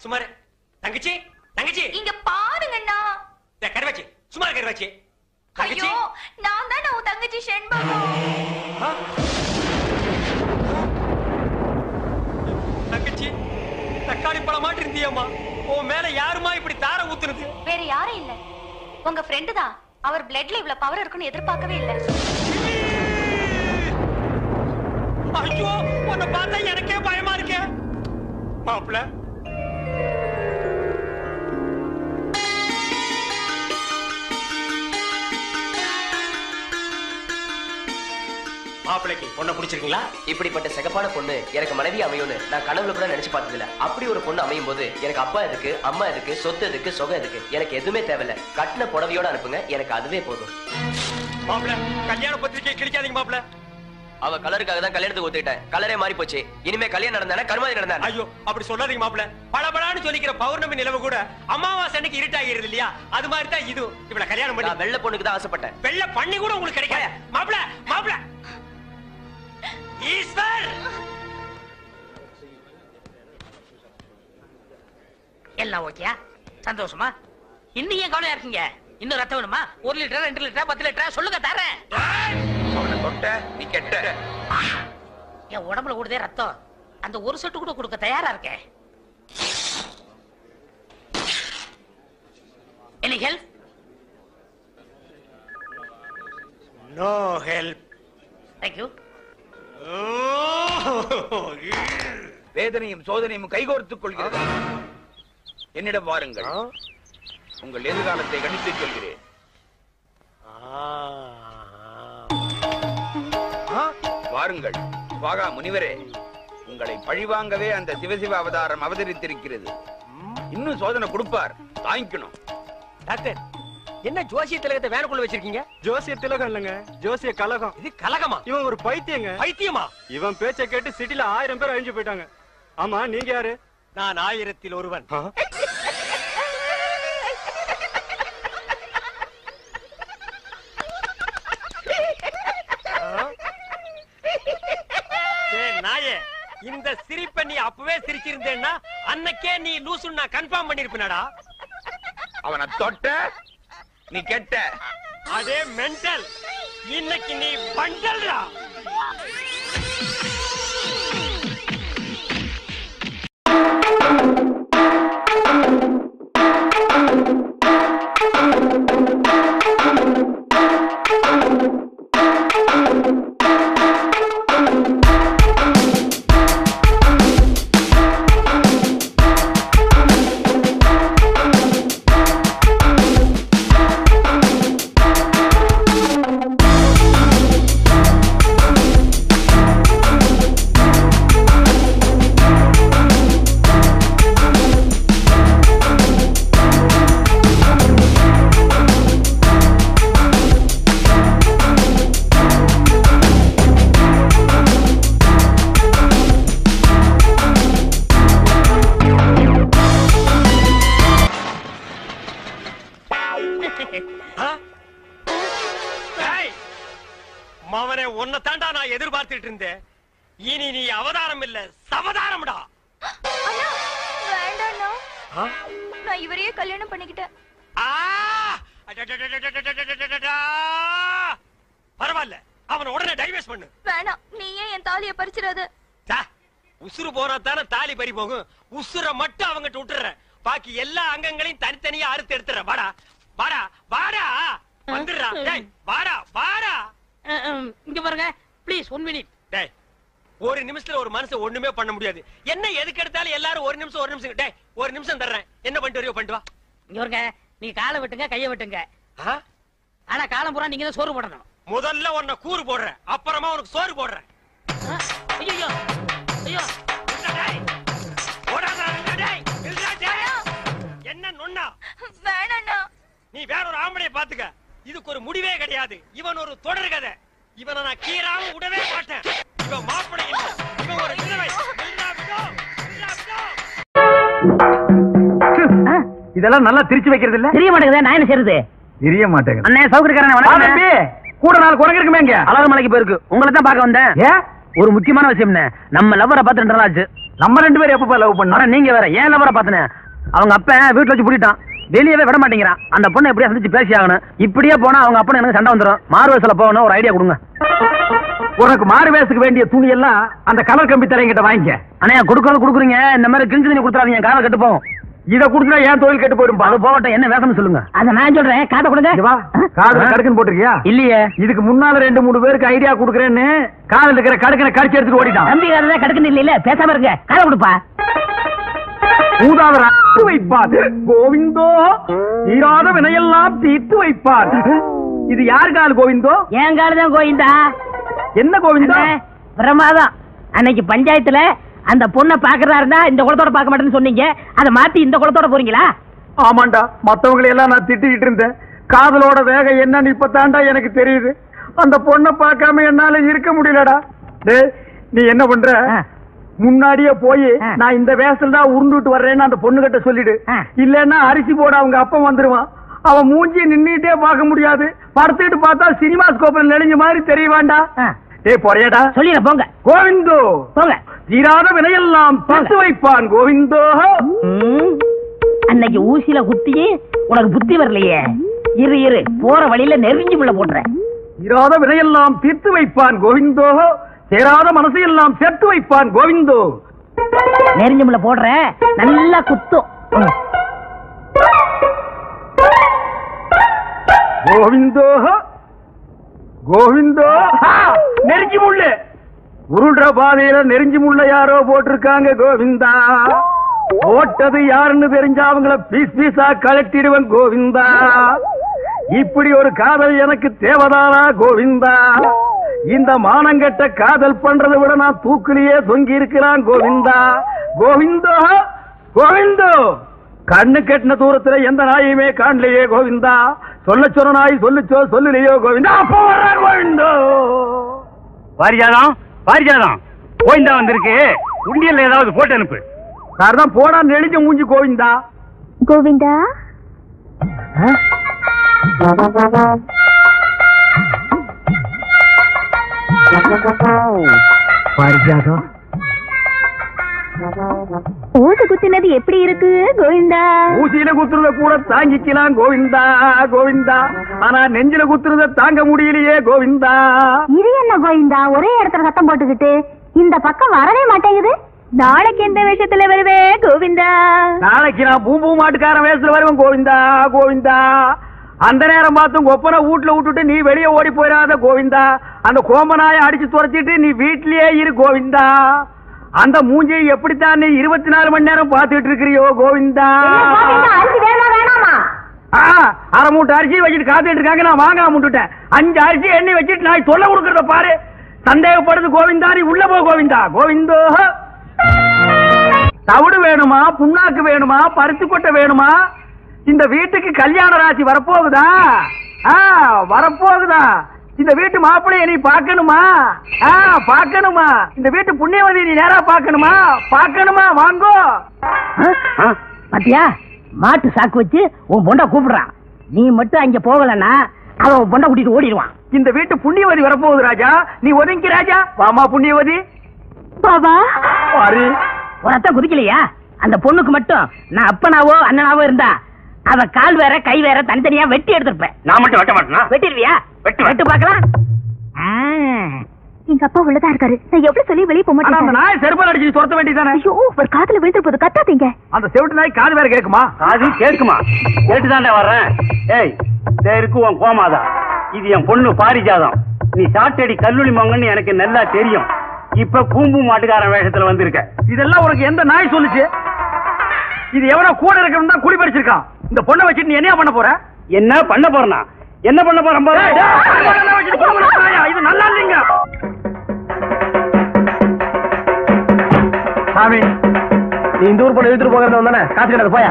சுமார் தங்கச்சி தங்கச்சி இங்க பாருங்கண்ணா. கருவாச்சி சுமார் கருவாச்சி. ஐயோ, நான் தான் உன் தங்கச்சி செண்பகம். தங்கச்சி தக்காளி பழமாட்டு இருந்தியம்மா. உன் மேல யாருமா இப்படி தார ஊத்துறது? வேற யாரும் இல்ல, உங்க ஃப்ரெண்டு தான். அவர் பிளட்ல இவ்வளவு பவர் இருக்குன்னு எதிர்பார்க்கவே இல்ல. ஐயோ, உன்னை பார்த்தா எனக்கே பயமா இருக்கு. மாப்பிள்ள மாப்பிளைக்கு பொண்ணை பிடிச்சிருக்கீங்களா? இப்படிப்பட்ட சிகப்பான பொண்ணு எனக்கு மனைவி அமையும்னு நான் கனவுல கூட நினைச்சு பார்த்ததில்ல. அப்படி ஒரு பொண்ணு அமையும் போது எனக்கு அப்பா எதுக்கு, அம்மா எதுக்கு, சொத்து எதுக்கு, சொகம் எதுக்கு, எனக்கு எதுவுமே தேவையில்ல. கட்டின புடவையோட அனுப்புங்க, எனக்கு அதுவே போதும். மாப்பிள்ள கல்யாண பத்திரிக்கை கிழிக்காதீங்க மாப்பிள்ள. அவ கலருக்காக தான் கல்யாணத்துக்கு ஒத்துக்கிட்டேன். கலரே மாறி போச்சு. இனிமே கல்யாணம் நடந்தானே கருமாதி நடந்தானே. ஐயோ அப்படி சொல்லாதீங்க மாப்பிள்ள. பளபளன்னு சொல்லிக்கிற பௌர்ணமி நிலவு கூட அமாவாசை அன்னைக்கு இருட்டாகிறது இல்லையா? அது மாதிரி தான் இது. இவள கல்யாணம் பண்ணி வெள்ளை பொண்ணுக்கு தான் ஆசைப்பட்டேன். வெள்ளை பண்ணி கூட உங்களுக்கு கிடைக்காத மாப்பிள்ள. மாப்பிள்ள ஈஸ்வர் எல்லாம் ஓகேயா? சந்தோஷமா? இன்னும் ஏன் கவலையா இருக்கீங்க? இன்னும் ரத்தம் வேணுமா? 1 லிட்டர் 2 லிட்டர் 10 லிட்டர் சொல்லுங்க தரேன். அவனை தொட்ட நீ கெட்ட. என் உடம்புல கூடதே ரத்தம். அந்த ஒரு சொட்டு கூட கொடுக்க தயாரா இருக்கேன். Any help? No help. Thank you. வேதனையும் சோதனையும் கைகோர்த்துக் கொள்கிறது. என்னிடம் வாருங்கள், உங்கள் எதிர்காலத்தை கணித்துச் சொல்கிறேன். வாருங்கள் வாகா முனிவரே, உங்களை பழிவாங்கவே அந்த சிவசிவ அவதாரம் அவதரித்திருக்கிறது. இன்னும் சோதனை கொடுப்பார், தாங்கிக்கணும். டாக்டர், என்ன ஜோசிய திலகத்தை வேனுக்குள்ள வச்சிருக்கீங்க? ஜோசிய திலகம் இல்லங்க, ஜோசிய கலகம். இது கலகமா? இவன் ஒரு பைத்தியங்க. பைத்தியமா? இவன் பேச்சை கேட்டு சிட்டில 1000 பேர் அழிஞ்சு போயிட்டாங்க. ஆமா, நீங்க யாரு? நான் 1000ல் ஒருவன். நாயே, இந்த சிரிப்பை நீ அப்பவே சிரிச்சிருந்தேன்னா அன்னைக்கே நீ லூசுன்னு நான் கன்ஃபார்ம் பண்ணிருப்பேனடா. அவனை தொட்ட நீ கெட்ட. அதே மென்டல். இன்னைக்கு நீ பண்டல்டா. மவனே உன்னை தாண்டா நான் எதிர்பார்த்துட்டு இருந்தேன். இனி நீ அவதாரம் இல்ல சவதாரம்டா. நான் இவரையே கல்யாணம் பண்ணிக்கிட்டேன். பரவாயில்ல, அவனை உடனே டைவர்ஸ் பண்ணு. வேணாம், நீ ஏன் என் தாலியை பறிச்சிடாத. உசுறு போனா தானே தாலி பறி போகும். உசுர மட்டும் அவங்கிட்ட விட்டுற, பாக்கி எல்லா அங்கங்களையும் தனித்தனியா அறுத்து எடுத்துற. வாடா வாடா வாடா வந்துடுறா. டேய் வாடா வாடா. இங்க பாருங்க ப்ளீஸ் 1 மினிட். டேய் ஒரு நிமிஷத்துல ஒரு மனுஷன் ஒண்ணுமே பண்ண முடியாது. என்ன எதுக்கு எடுத்தாலும் எல்லாரும் ஒரு நிமிஷம். டேய் ஒரு நிமிஷம் தர்றேன், என்ன பண்ணிட்டு வரையோ பண்ணிட்டு வா. இங்க பாருங்க, நீங்க காலை வெட்டுங்க கையை வெட்டுங்க. ஆனா காலம் பூரா நீங்க தான் சோறு போடணும். முதல்ல உன்னை கூறு போடுறேன், அப்புறமா உனக்கு சோறு போடுறேன். ஐயோ ஐயோ என்ன நொண்ணா? வேணாண்ணா. நீ வேற ஒரு ஆம்பளைய பாத்துக்க. இதுக்கு ஒரு முடிவே கிடையாது. இவன் ஒரு தொடர் கதை. இவனை நான் கீராம விடவே மாட்டேன். இவன் மாப்பிள்ளை இல்ல, இவன் ஒரு விதவை. இதெல்லாம் நல்லா திரிச்சு வைக்கிறது இல்ல? தெரிய மாட்டேங்குது, நான் என்ன செய்யறது? தெரிய மாட்டேங்குது. அண்ணே சௌகரியக்காரனே வணக்கம். கூட 4 குரங்கு இருக்குமேங்க. அழகு மலைக்கு போயிருக்கு, உங்களை தான் பார்க்க வந்தேன். ஏன்? ஒரு முக்கியமான விஷயம், நம்ம லவ்வரை பார்த்து 2 நாள் ஆச்சு. நம்ம 2 பேரும் எப்ப லவ் பண்ணோம்? நீங்க வேற ஏன் லவ்வரை பார்த்தனே? அவங்க அப்ப வீட்டுல வச்சு பூட்டிட்டான், வெளியவே விட மாட்டேங்கிறான். அந்த பொண்ணை எப்படியா சந்திச்சு பேசி ஆகணும். இப்படியே போனா அவங்க அப்பா எனக்கு சண்டை வந்துடும். மாறுவேஷத்துல போகணும், ஒரு ஐடியா கொடுங்க. உனக்கு மாறுவேஷத்துக்கு வேண்டிய துணி எல்லாம் அந்த கலர் கம்பி தரையங்கிட்ட வாங்கிக்க. அண்ணா கொடுக்குறீங்க, இந்த மாதிரி கிழிஞ்சு தண்ணி கொடுத்துறாதீங்க, காலை கட்டு போகும். இத குடுத்தா ஏன் தொழில் கெட்டு போயிடும். அது போகட்டும், என்ன வேஷம்னு சொல்லுங்க. அத நான் சொல்றேன், காதை கொடுங்க. காதுல கடுக்குன்னு போட்டிருக்கியா? இல்லையே. இதுக்கு முன்னால 2-3 பேருக்கு ஐடியா குடுக்கறேன்னு காதுல இருக்கிற கடுக்கனை கடிச்சு எடுத்துட்டு ஓடிட்டான். தம்பி காதுல கடுக்குன்னு இல்ல, பேசாம இருங்க, காதை கொடுப்பா. ஊதாவர வைப்பார் கோவிந்தோ, தீராத வினையெல்லாம் தீர்த்து வைப்பார். இது யார் கால் கோவிந்தோ? என் கால் தான் கோவிந்தா. என்ன கோவிந்தா? பிரமாதம். அன்னைக்கு பஞ்சாயத்துல அந்த பொண்ணை பாக்குறாருன்னா இந்த குளத்தோட பார்க்க மாட்டேன்னு சொன்னீங்க, அதை மாத்தி இந்த குளத்தோட போறீங்களா? ஆமாண்டா, மத்தவங்களை எல்லாம் நான் திட்டிக்கிட்டு இருந்தேன். காதலோட வேகம் என்னன்னு இப்பதான்டா எனக்கு தெரியுது. அந்த பொண்ணை பார்க்காம என்னால இருக்க முடியலடா. டேய் நீ என்ன பண்ற? முன்னாடியே போய் நான் இந்த வேஷத்துல தான் உருண்டுட்டு வர்றேன்னு அந்த பொண்ணு கிட்ட சொல்லிடு. இல்லன்னா அரிசி போட அவங்க அப்பா வந்துருவான். அவன் மூஞ்சி நின்னுட்டே பார்க்க முடியாது, படுத்துக்கிட்டு பார்த்தா சினிமா ஸ்கோப்ல நெளிஞ்ச மாதிரி தெரிய வேண்டாம். ஏய் பொறையடா, சொல்லிட போங்க. கோவிந்தோ போங்க. தீராத வினையெல்லாம் தீர்த்து வைப்பான் கோவிந்தோ. அன்னைக்கு ஊசியில குத்தியே உனக்கு புத்தி வரலையே. இரு போற வழியில நெருங்கி முள்ள போட்டுறேன். தீராத வினையெல்லாம் தீர்த்து வைப்பான் கோவிந்தோ, சேராத மனசையெல்லாம் சேர்த்து வைப்பான் கோவிந்தோ. நெருங்கி முள்ள போடுறேன், நல்லா குத்தும். கோவிந்தோ கோவிந்தோ. நெருங்கி முள்ளு உருள்ற பாதையில நெருங்கி முள்ள யாரோ போட்டிருக்காங்க கோவிந்தா. போட்டது யாருன்னு தெரிஞ்சா அவங்கள பீஸ் பீஸா கலட்டிடுவன் கோவிந்தா. இப்படி ஒரு காதல் எனக்கு தேவதானா கோவிந்தா? இந்த மானங்கட்ட காதல் பண்றதை விட நான் தூக்கிலேயே தொங்கி இருக்கிறான் கோவிந்தா. கோவிந்தோ கோவிந்தோ. கண்ணு கெட்டின தூரத்துல எந்த நாயுமே காணலையே கோவிந்தா. சொல்ல சொன்ன நாய் சொல்லுச்சோ சொல்லலையோ கோவிந்தா. அப்ப வர்றான் கோவிந்தோ. பாரிஜாதம் பாரிஜாதம் கோவிந்தா வந்திருக்கு, உண்டியல்ல ஏதாவது போட்டு அனுப்பு. சார் தான் போனா நெளிஞ்ச மூஞ்சி கோவிந்தா. கோவிந்தா பாரிஜாதம் ஊசி குத்தினது எப்படி இருக்கு கோவிந்தா? ஊசியில குத்துறத கூட தாங்கிக்கலாம் கோவிந்தா கோவிந்தா. ஆனா நெஞ்சில குத்துறத தாங்க முடியலையே கோவிந்தா. இது என்ன கோவிந்தா, ஒரே இடத்துல சத்தம் போட்டுக்கிட்டு இந்த பக்கம் வரவே மாட்டேங்குது? நாளைக்கு எந்த வேஷத்துல வருவே கோவிந்தா? நாளைக்கு நான் பூம்பூ மாட்டுக்காரன் வேஷத்துல வருவேன் கோவிந்தா கோவிந்தா. அந்த நேரம் பார்த்து ஒப்பனை வீட்டுல விட்டுட்டு நீ வெளியே ஓடி போயிடாத கோவிந்தா. அந்த கோம்பனாய அடிச்சு துரைச்சிட்டு நீ வீட்லயே இரு கோவிந்தா. அந்த மூஞ்சியை எப்படித்தான் நீ 24 மணி நேரம் பார்த்துட்டு இருக்கிறியோ கோவிந்தா. அரை மூட்டை அரிசி வச்சுட்டு காத்துட்டு இருக்காங்க, நான் வாங்காம விட்டுட்டேன். 5 அரிசி எண்ணெய் வச்சுட்டு நான் தொல்லை கொடுக்கறத பாரு. சந்தேகப்படுது கோவிந்தா, நீ உள்ள போ கோவிந்தா. கோவிந்தோ. தவிடு வேணுமா, புண்ணாக்கு வேணுமா, பருத்தி கொட்டை வேணுமா? இந்த வீட்டுக்கு கல்யாண ராசி வரப்போகுதா? வரப்போகுதா? இந்த வீட்டு மாப்பிள்ளைய நீ பாக்கணுமா? பாக்கணுமா? இந்த வீட்டு புண்ணியவதி நீ நேரா பாக்கணுமா? பாக்கணுமா? வாங்கோ. பாத்தியா, மாட்டு சாக்கு வச்சு உன் பொண்டா கூப்பிடுறான். நீ மட்டும் அங்க போகலன்னா அவன் பொண்ணை கூட்டிட்டு ஓடிடுவான். இந்த வீட்டு புண்ணியவதி வரப்போகுது ராஜா, நீ ஒதுங்கி ராஜா. வாமா புண்ணியவதி. பாபா பாரு ஒரு அத்தை குதிக்கலையா? அந்த பொண்ணுக்கு மட்டும் நான் அப்பனாவோ அண்ணனாவோ இருந்தா அவ கால் வேற கை வேற தனித்தனியா வெட்டி எடுத்திருப்பேன். நான் மட்டும் வெட்ட மாட்டேனா? வெட்டிடுவியா? வெட்டு பாக்கலாம். எங்க அப்பா உள்ளதா இருக்காரு. நான் எவ்வளவு சொல்லி வெளியே போக அந்த மாட்டேன். நாய் செருப்பால் அடிச்சு துரத்த வேண்டியதானே? ஐயோ ஒரு காதுல விழுந்துற போது கத்தாதீங்க. அந்த செவிட்டு நாய் காது வேற கேக்குமா? அது கேட்குமா? கேட்டுதான்டா வர்றேன். ஏய் இருக்கு உன் கோமாதா, இது என் பொண்ணு பாரிஜாதம். நீ சாட்டடி கல்லூரி மங்கன்னு எனக்கு நல்லா தெரியும். இப்ப பூம்பு மாட்டுக்காரன் வேஷத்துல வந்திருக்க. இதெல்லாம் உனக்கு எந்த நாய் சொல்லுச்சு? இது எவனோ கூட இருக்கணும் தான் குடி பறிச்சிருக்கான். இந்த பொண்ணை வச்சுட்டு நீ என்ன பண்ண போற? என்ன பண்ண போறனா? என்ன பண்ண போறேன் பாரு. இது நல்லா இல்லைங்க சாமி. நீ இந்த ஊர் பொண்ணு இழுத்துட்டு போகிறது வந்தானே, காசு கிட்ட போயா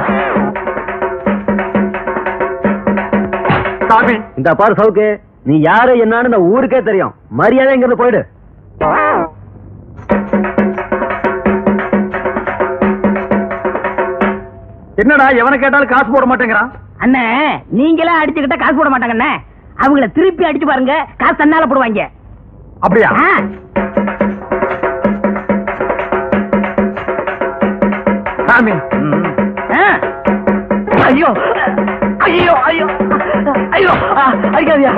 சாமி. இந்த பாரு சவுக்கு, நீ யாரு என்னன்னு இந்த ஊருக்கே தெரியும். மரியாதை இங்க இருந்து போயிடு. என்னடா எவனை கேட்டாலும் காசு போட மாட்டேங்கிறான்? அண்ணே நீங்களே அடிச்சுக்கிட்ட காசு போட மாட்டாங்க அண்ணே. அவங்கள திருப்பி அடிச்சு பாருங்க, காசு தன்னால போடுவாங்க. அப்படியா? சாமி. ஐயோ ஐயோ ஐயோ ஐயோ அடிக்காதியா.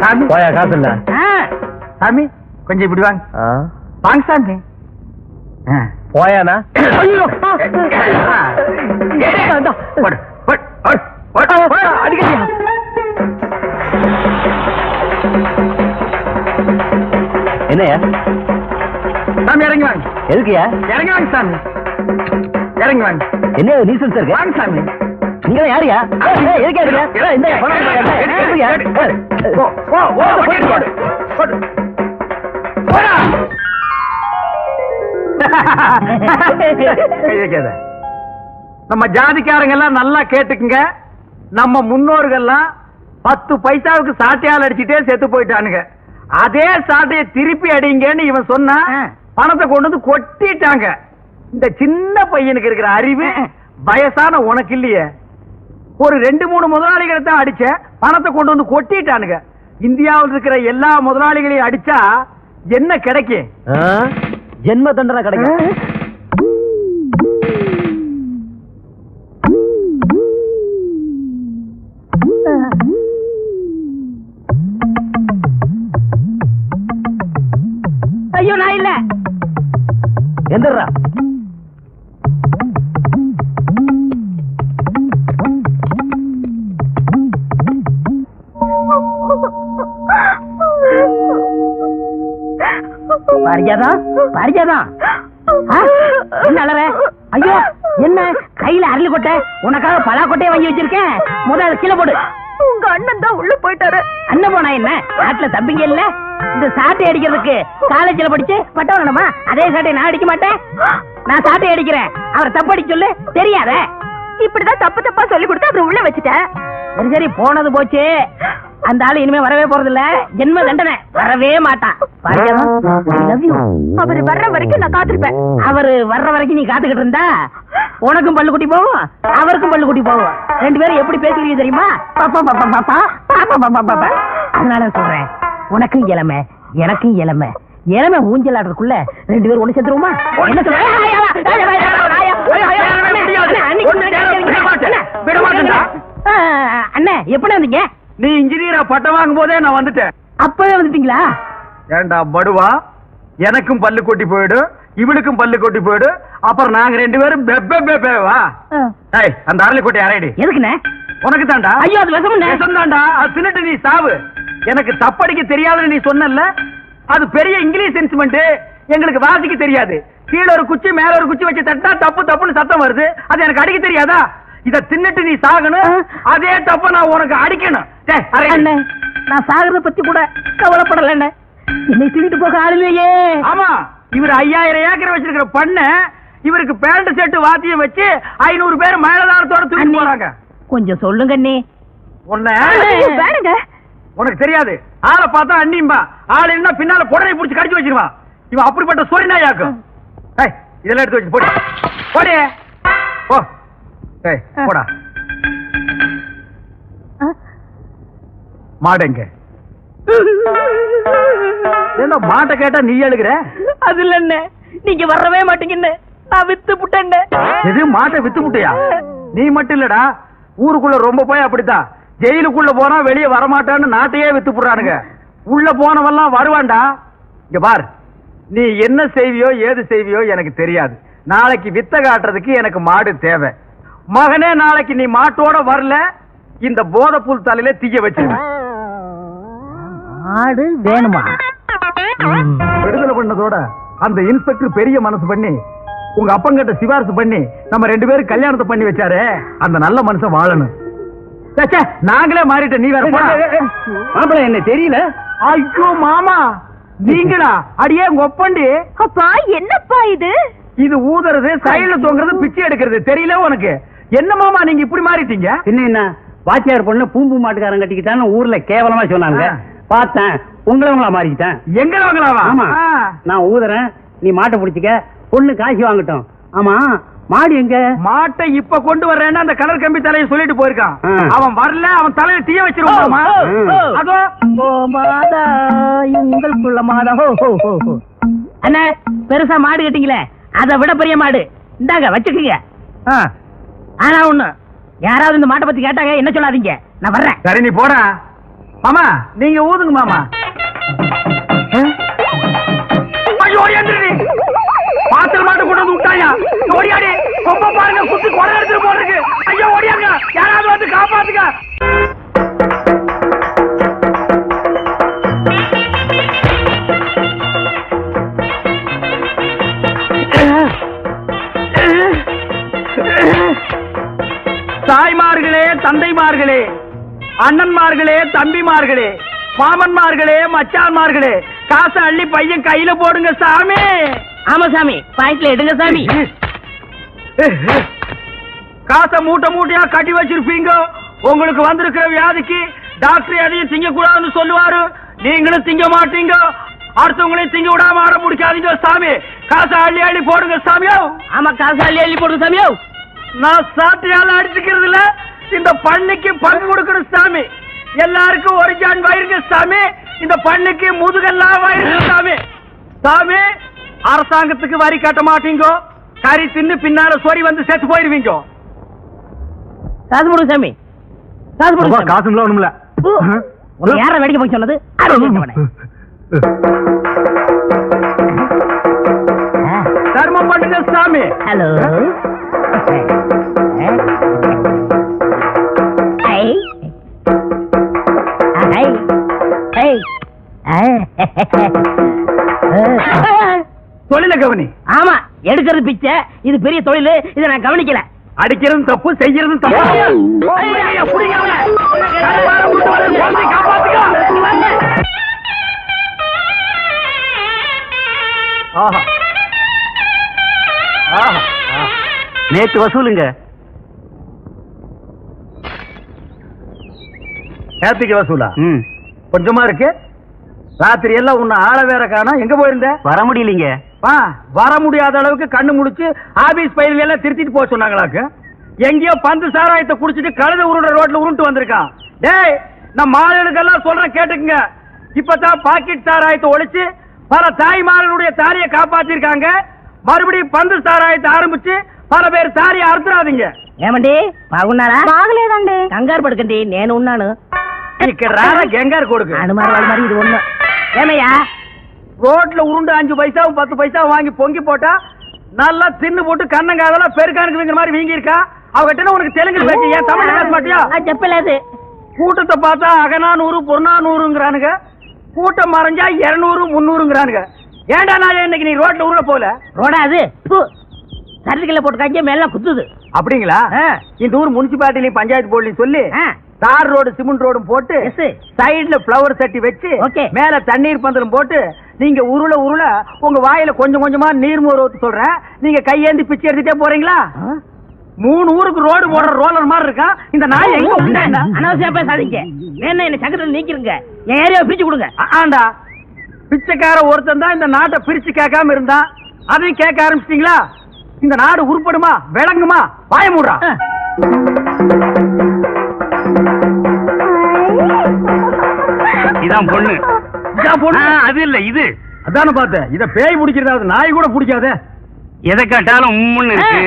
சாமி போயா காசு இல்ல. சாமி கொஞ்சம் இப்படி வாங்க. வாங்க சாமி. போயானா? அடிக்கடியா என்னையா சாமி இறங்கி வாங்க. எதுக்குயா? இறங்கி வாங்க சாமி, இறங்கி வாங்க. என்ன நீசன்ஸ் இருக்கு? வாங்க சாமி. நீங்க யாரியா? நம்ம ஜாதிக்காரங்க எல்லாம் நல்லா கேட்டுக்குங்க. நம்ம முன்னோர்கள்லாம் 10 பைசாவுக்கு சாட்டையால் அடிச்சுட்டே செத்து போயிட்டானுங்க. அதே சாட்டையை திருப்பி அடிங்கன்னு இவன் சொன்னா பணத்தை கொண்டு வந்து கொட்டிட்டாங்க. இந்த சின்ன பையனுக்கு இருக்கிற அறிவு வயசான உனக்கு இல்லையே. ஒரு 2-3 முதலாளிகளை தான் அடிச்ச, பணத்தை கொண்டு வந்து கொட்டிட்டானுங்க. இந்தியாவில் இருக்கிற எல்லா முதலாளிகளையும் அடிச்சா என்ன கிடைக்கும்? ஜென்ம தண்டனை கிடைக்கும். ஐயோ நான் இல்ல. எந்திரா. பாரிஜாதம் பாரிஜாதம் என்ன அலற? ஐயோ என்ன கையில அரளி கொட்டை, உனக்காக பலா கொட்டையை வாங்கி வச்சிருக்கேன். முதல்ல கீழே போடு. உங்க அண்ணன் தான் உள்ள போயிட்டாரு. அண்ணன் போனா என்ன? நாட்டுல தம்பிங்க இல்ல? இந்த சாட்டை அடிக்கிறதுக்கு காலேஜ்ல படிச்சு பட்டவனமா? அதே சாட்டை நான் அடிக்க மாட்டேன். நான் சாட்டை அடிக்கிறேன், அவர் தப்பு அடிக்க சொல்லு. தெரியாத? இப்படிதான் தப்பு தப்பா சொல்லி கொடுத்து அப்புறம் உள்ள வச்சுட்டேன். சரி சரி போனது போச்சு. அந்த ஆளு இனிமே வரவே போறது இல்ல. ஜென்ம தண்டனை, வரவே மாட்டான். அவர் வர்ற வரைக்கும் நான் காத்திருப்பேன். அவரு வர்ற வரைக்கும் நீ காத்துக்கிட்டு இருந்தா உனக்கும் பல்லு குட்டி போகும், அவருக்கும் பல்லு குட்டி போகும். 2 பேரும் எப்படி பேசுறீங்க தெரியுமா? அதனால சொல்றேன், உனக்கும் இளமை எனக்கும் இளமை. இளமை ஊஞ்சல் ஆடுறதுக்குள்ள 2 பேரும் ஒண்ணு சேர்த்துருவோமா? என்ன சொல்ற? அண்ணே எப்படி வந்தீங்க? நீ இன்ஜினியரா பட்டம் வாங்கும் போதே நான் வந்துட்டேன். அப்பவே வந்துட்டீங்களா? ஏண்டா படுவா, எனக்கும் பல்லு கொட்டி போயிடு, இவளுக்கும் பல்லு கொட்டி போயிடு. அப்புறம் நாங்க 2 பேரும் பெப்பேவா? அந்த அரளி கொட்டை அரைடி. எதுக்குண்ணே? உனக்கு தாண்டா. ஐயோ அது விஷம் தாண்டா. அது தின்னுட்டு நீ சாவு. எனக்கு தப்படிக்க தெரியாதுன்னு நீ சொன்னல, அது பெரிய இங்கிலீஷ் இன்ஸ்ட்ருமெண்ட். எங்களுக்கு வாசிக்க தெரியாது. கீழ ஒரு குச்சி மேல ஒரு குச்சி வச்சு தட்டா தப்பு தப்புன்னு சத்தம் வருது. அது எனக்கு அடிக்க தெரியாதா? இத தின்னுட்டு நீ சாகணும், அதே தப்ப நான் உனக்கு அடிக்கணும். நான் சாகிறத பத்தி கூட கவலைப்படல. என்னை தூக்கிட்டு போக ஆளுமையே. ஆமா, இவர் 5000 ஏக்கர் வச்சிருக்கிற பண்ண, இவருக்கு பேண்ட் செட்டு வாத்தியம் வச்சு 500 பேர் மேலதாரத்தோட தூக்கிட்டு போறாங்க. கொஞ்சம் சொல்லுங்க அண்ணி. உனக்கு தெரியாது. ஆளை பார்த்தா அண்ணிம்பா, ஆள் என்ன பின்னால புடனை புடிச்சு கடிச்சு வச்சிருவான். இவன் அப்படிப்பட்ட சொரிநாயாக்கும். இதெல்லாம் எடுத்து வச்சு போடி போடி போ. போடா மாடுங்க. என்ன மாட்டை கேட்டா நீ எழுகிற? அது இல்ல, நீங்க வரவே மாட்டீங்கன்னு நான் வித்து புட்டேன். எது மாட்டை வித்து புட்டியா? நீ மட்டும் இல்லடா, ஊருக்குள்ள ரொம்ப போய் அப்படித்தான். ஜெயிலுக்குள்ள போனா வெளியே வரமாட்டான்னு நாட்டையே வித்து புடுறானுங்க. உள்ள போனவெல்லாம் வருவான்டா. இங்க பார், நீ என்ன செய்வியோ ஏது செய்வியோ எனக்கு தெரியாது. நாளைக்கு வித்த காட்டுறதுக்கு எனக்கு மாடு தேவை. மகனே, நாளைக்கு நீ மாட்டோட வரல, இந்த போதைப்புல் தலையில தீய வச்சு மாடு வேணுமா? விடுதலை பண்ணதோட அந்த இன்ஸ்பெக்டர் பெரிய மனசு பண்ணி உங்க அப்பங்கிட்ட சிபாரிசு பண்ணி நம்ம 2 பேரும் கல்யாணத்தை பண்ணி வச்சாரு. அந்த நல்ல மனுஷன் வாழணும். நாங்களே மாறிட்ட, நீ வேற மாப்பிள்ள என்ன தெரியல? ஐயோ மாமா, நீங்களா? அடியே உங்க ஒப்பண்டி. அப்பா என்னப்பா இது? இது ஊதுறது, சைடுல தொங்குறது, பிச்சை எடுக்கிறது தெரியல உனக்கு? என்ன மாமா நீங்க இப்படி மாறிட்டீங்க? என்ன வாத்தியார் பொண்ணு பூம்பு மாட்டுக்காரன் கட்டிக்கிட்டான்னு ஊர்ல கேவலமா சொன்னாங்க. பார்த்தேன், உங்களவங்களா மாறிக்கிட்டேன். எங்களவங்களாவா? ஆமா, நான் ஊதுறேன், நீ மாட்டை பிடிச்சிக்க, பொண்ணு காசு வாங்கட்டும். ஆமா, மாடு எங்க? மாட்டை இப்ப கொண்டு வர்றேன்னு அந்த கலர் கம்பி தலையை சொல்லிட்டு போயிருக்கான். அவன் வரல, அவன் தலையில தீய வச்சிருவாமா? அதோ மாதா உங்களுக்குள்ள மாதா. அண்ணா, பெருசா மாடு கட்டிங்களே, அதை விட பெரிய மாடு இந்தாங்க வச்சுக்கீங்க. ஆனா ஒண்ணு, யாராவது இந்த மாட்டை பத்தி கேட்டாங்க என்ன சொல்லாதீங்க, நான் வர்றேன். சரி, நீ போற. மாமா நீங்க ஊதுங்க மாமா. ஐயோ, எந்திரி. பாத்திர மாட்டு கொண்டு வந்து விட்டாயா? ஓடியாடி, கொம்ப பாருங்க, குத்தி கொலை எடுத்துட்டு போறதுக்கு. ஐயோ ஓடியாங்க, யாராவது வந்து காப்பாத்துங்க. தாய்மார்களே, தந்தைமார்களே, அண்ணன்மார்களே, தம்பிமார்களே, மாமன்மார்களே, மச்சான்மார்களே, காசை அள்ளி பையன் கையில போடுங்க சாமி. ஆமா சாமி, பாயிண்ட்ல எடுங்க சாமி. காசை மூட்டை மூட்டையா கட்டி வச்சிருப்பீங்க. உங்களுக்கு வந்திருக்கிற வியாதிக்கு டாக்டர் எதையும் திங்க கூடாதுன்னு சொல்லுவாரு. நீங்களும் திங்க மாட்டீங்க, அடுத்தவங்களையும் திங்க விடாம ஆட முடிக்காதீங்க சாமி. காசை அள்ளி அள்ளி போடுங்க சாமியோ. ஆமா, காசை அள்ளி அள்ளி போடுங்க சாமியோ. நான் சாட்டையால அடிச்சுக்கிறது இல்ல, இந்த பண்ணிக்கு பங்கு கொடுக்கணும் சாமி. எல்லாருக்கும் ஒரு ஜான் வயிறுங்க சாமி, இந்த பண்ணிக்கு முதுகெல்லாம் வயிறுங்க சாமி. சாமி, அரசாங்கத்துக்கு வரி கட்ட மாட்டீங்க, கறி தின்னு பின்னால சொறி வந்து செத்து போயிருவீங்க. காசு போடுங்க சாமி, காசு போடுங்க. காசுங்களா ஒண்ணுமில்ல. யார வேடிக்கை போய் சொன்னது? தர்மம் பண்ணுங்க சாமி. ஹலோ, தொழில கவனி. ஆமா, எடுக்கிறது பிச்சை, இது பெரிய தொழில், இதை நான் கவனிக்கல. அடிக்கிறதும் தப்பு, செய்யறதும் தப்பு. நேத்து வசூலுங்க. நேத்துக்கு வசூலா? கொஞ்சமா இருக்கு. ராத்திரி எல்லாம் உன்னை ஆள வேற காணோம். எங்க போயிருந்த? வர முடியலீங்க. வர முடியாத அளவுக்கு கண்ணு முடிச்சு ஆபீஸ் பயிர்கள் எல்லாம் திருத்திட்டு போக சொன்னாங்களாக்கு. எங்கேயோ பந்து சாராயத்தை குடிச்சிட்டு கழுத உருண்ட ரோட்ல உருண்டு வந்திருக்கான். டேய், நம்ம மாடுகளுக்கெல்லாம் சொல்றேன் கேட்டுக்குங்க. இப்பதான் பாக்கெட் சாராயத்தை ஒழிச்சு பல தாய்மார்களுடைய தாலியை காப்பாத்திருக்காங்க. மறுபடியும் பந்து சாராயத்தை ஆரம்பிச்சு பல பேர் தாலியை அறுத்துறாதீங்க. ఏమండి బాగున్నారా? బాగలేదండి. కంగారు పడకండి, నేను ఉన్నాను. ఇక్కడ రారా గంగారు కొడుకు. అనుమారు వాళ్ళ మరి ఇది ஒண்ணு. ஏமையா, ரோட்ல உருண்டு 5 பைசாவும் 10 பைசாவும் வாங்கி பொங்கி போட்டா நல்லா தின்னு போட்டு கண்ணங்காதெல்லாம் பெருக்கானுக்குங்கிற மாதிரி வீங்கி இருக்கா. அவகிட்ட உனக்கு தெலுங்கு பேச்சு, ஏன் தமிழ் பேச மாட்டியா? చెప్పలేదు. கூட்டத்தை பார்த்தா அகநானூறு புறநானூறுங்கிறானுங்க, கூட்டம் மறைஞ்சா 200 300ங்கிறானுங்க. ஏண்டா நான் இன்னைக்கு நீ ரோட்ல உருள போல? ரோடா அது சர்டிபிகேட்ல போட்டுக்காங்க, மேல குத்துது. அப்படிங்களா? இந்த ஊர் முனிசிபாலிட்டிலையும் பஞ்சாயத்து போர்டுலையும் சொல்லி தார் ரோடு சிமெண்ட் ரோடும் போட்டு சைடுல பிளவர் சட்டி வச்சு மேல தண்ணீர் பந்தலும் போட்டு நீங்க உருள உருள உங்க வாயில கொஞ்சம் கொஞ்சமா நீர் மோர் ஊத்து சொல்றேன். நீங்க கையேந்தி பிச்சை எடுத்துட்டே போறீங்களா? 3 ஊருக்கு ரோடு போடுற ரோலர் மாதிரி இருக்கா இந்த நாய். எங்க அனாவசியம் பேசாதீங்க. வேணா என்ன சங்கத்துல நீக்கிருங்க, என் ஏரியாவை பிரிச்சு கொடுங்க. ஆண்டா, பிச்சைக்கார ஒருத்தன் தான் இந்த நாட்டை பிரிச்சு கேட்காம இருந்தா, அதையும் கேட்க ஆரம்பிச்சிட்டீங்களா? இந்த நாடு உருப்படுமா, விளங்குமா? வாய மூடுறா. இதான் பொண்ணு. அது இல்ல இது. அதான பார்த்தேன். இத பேய் பிடிக்கிறதாவது நாய் கூட பிடிக்காத. எதை கேட்டாலும் உம்முன்னு இருக்கு.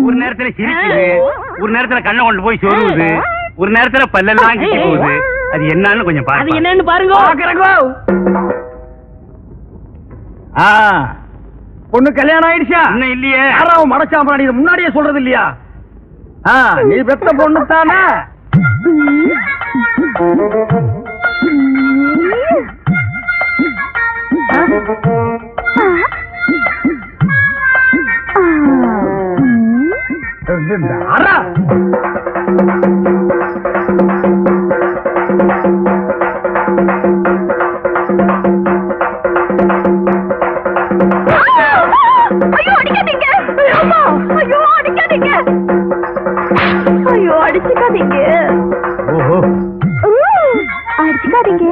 ஒரு நேரத்துல சிரிக்குது, ஒரு நேரத்துல கண்ணை கொண்டு போய் சொருகுது, ஒரு நேரத்துல பல்லெல்லாம் கிட்டி போகுது. அது என்னன்னு கொஞ்சம் பாருங்க. அது என்னன்னு பாருங்க. பொண்ணு கல்யாணம் ஆயிடுச்சா? இன்னும் இல்லையே. யாராவது மடச்சாம்பராணி இதை முன்னாடியே சொல்றது இல்லையா? நீ பெத்த பொண்ணு தானே? ஐயோ அடிக்காதீங்க. ஐயோ அடிக்காதீங்க. ஐயோ அடிச்சுக்காதீங்க. ஓஹோ அடிச்சுக்காதீங்க.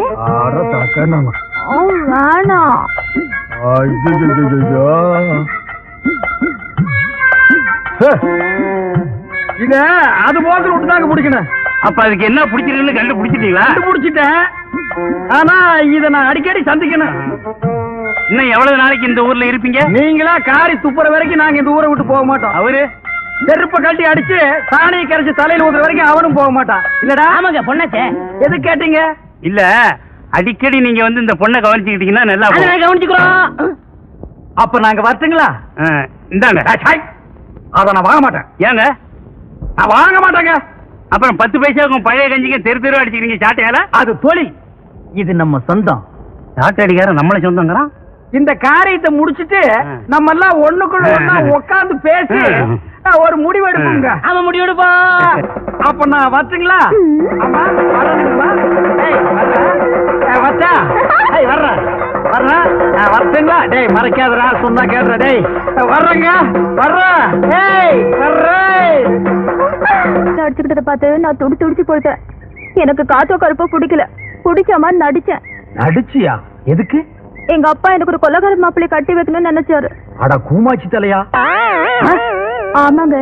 வேணாம். இத அது போக்கில் விட்டு தாங்க பிடிக்கணும். அப்ப அதுக்கு என்ன பிடிச்சிருக்குன்னு கண்டுபிடிச்சிட்டீங்களா? கண்டுபிடிச்சிட்டேன். ஆனா இத நான் அடிக்கடி சந்திக்கணும். இன்னும் எவ்வளவு நாளைக்கு இந்த ஊர்ல இருப்பீங்க? நீங்களா காரி துப்புற வரைக்கும் நாங்க இந்த ஊரை விட்டு போக மாட்டோம். அவரு செருப்ப கட்டி அடிச்சு சாணியை கரைச்சு தலையில ஊத்துற வரைக்கும் அவனும் போக மாட்டான். இல்லடா? ஆமாங்க பொண்ணாச்சே. எது கேட்டீங்க? இல்ல அடிக்கடி நீங்க வந்து இந்த பொண்ணை கவனிச்சுக்கிட்டீங்கன்னா நல்லா கவனிச்சுக்கிறோம். அப்ப நாங்க வரட்டுங்களா? இந்தாங்க. அத நான் வாங்க மாட்டேன். ஏங்க? நான் வாங்க மாட்டேங்க. அப்புறம் 10 பைசாவுக்கும் பழைய கஞ்சிங்க தெரு தெரு அடிச்சுக்கிறீங்க சாட்டையால. அது தொழில். இது நம்ம சொந்தம். சாட்டை அடிக்கார நம்மள சொந்தங்கிறான். இந்த காரியத்தை முடிச்சிட்டு நம்ம எல்லாம் ஒண்ணுக்குள்ள ஒண்ணா உட்கார்ந்து பேசி ஒரு முடிவு எடுப்போங்க. ஆமா முடிவு எடுப்போம். அப்ப நான் வரட்டுங்களா? ஆமா வரணுங்களா? வச்சா வரட்டுங்களா? டேய் மறைக்காதடா, சொன்னா கேடுற. டேய் வர்றேங்க, வர்றேன். அடிச்சுக்கிட்டத பார்த்து நான் துடிச்சு போயிட்டேன். எனக்கு காத்தோ கருப்போ பிடிக்கல. பிடிச்ச மாதிரி நடிச்சேன். நடிச்சியா? எதுக்கு? எங்க அப்பா எனக்கு ஒரு கொலகார மாப்பிள்ளை கட்டி வைக்கணும்னு நினைச்சாரு. அட கூமாச்சி தலையா. ஆமாங்க.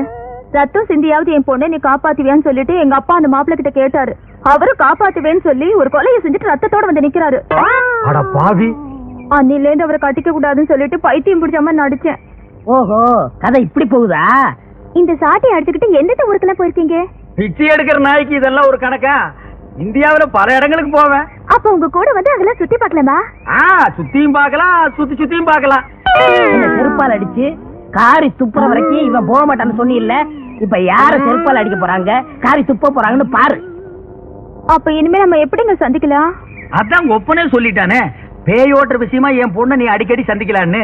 ரத்தம் சிந்தியாவது என் பொண்ணை நீ காப்பாத்துவியான்னு சொல்லிட்டு எங்க அப்பா அந்த மாப்பிள்ளை கிட்ட கேட்டாரு. அவரும் காப்பாத்துவேன்னு சொல்லி ஒரு கொலையை செஞ்சுட்டு ரத்தத்தோட வந்து நிக்கிறாரு. அட பாவி. அன்னில இருந்து அவரை கட்டிக்க கூடாதுன்னு சொல்லிட்டு பைத்தியம் பிடிச்ச மாதிரி நடிச்சேன். ஓஹோ, கதை இப்படி போகுதா? இந்த சாட்டை அடிச்சுக்கிட்டு எந்த ஊருக்குலாம் போயிருக்கீங்க? பிச்சை எடுக்கிற நாய்க்கு இதெல்லாம் ஒரு கணக்கா? இந்தியாவில பல இடங்களுக்கு போவேன். அப்ப உங்க கூட வந்து அதெல்லாம் சுத்தி பார்க்கலாமா? சுத்தியும் பார்க்கலாம், சுத்தியும் பார்க்கலாம். செருப்பால் அடிச்சு காரி துப்புற வரைக்கும் இவன் போக மாட்டான்னு சொன்னி இல்ல. இப்ப யார செருப்பால் அடிக்க போறாங்க, காரி துப்ப போறாங்கன்னு பாரு. அப்ப இனிமே நம்ம எப்படிங்க சந்திக்கலாம்? அதான் ஒப்பனே சொல்லிட்டானே. பேயோட்டுற விஷயமா என் பொண்ணை நீ அடிக்கடி சந்திக்கலான்னு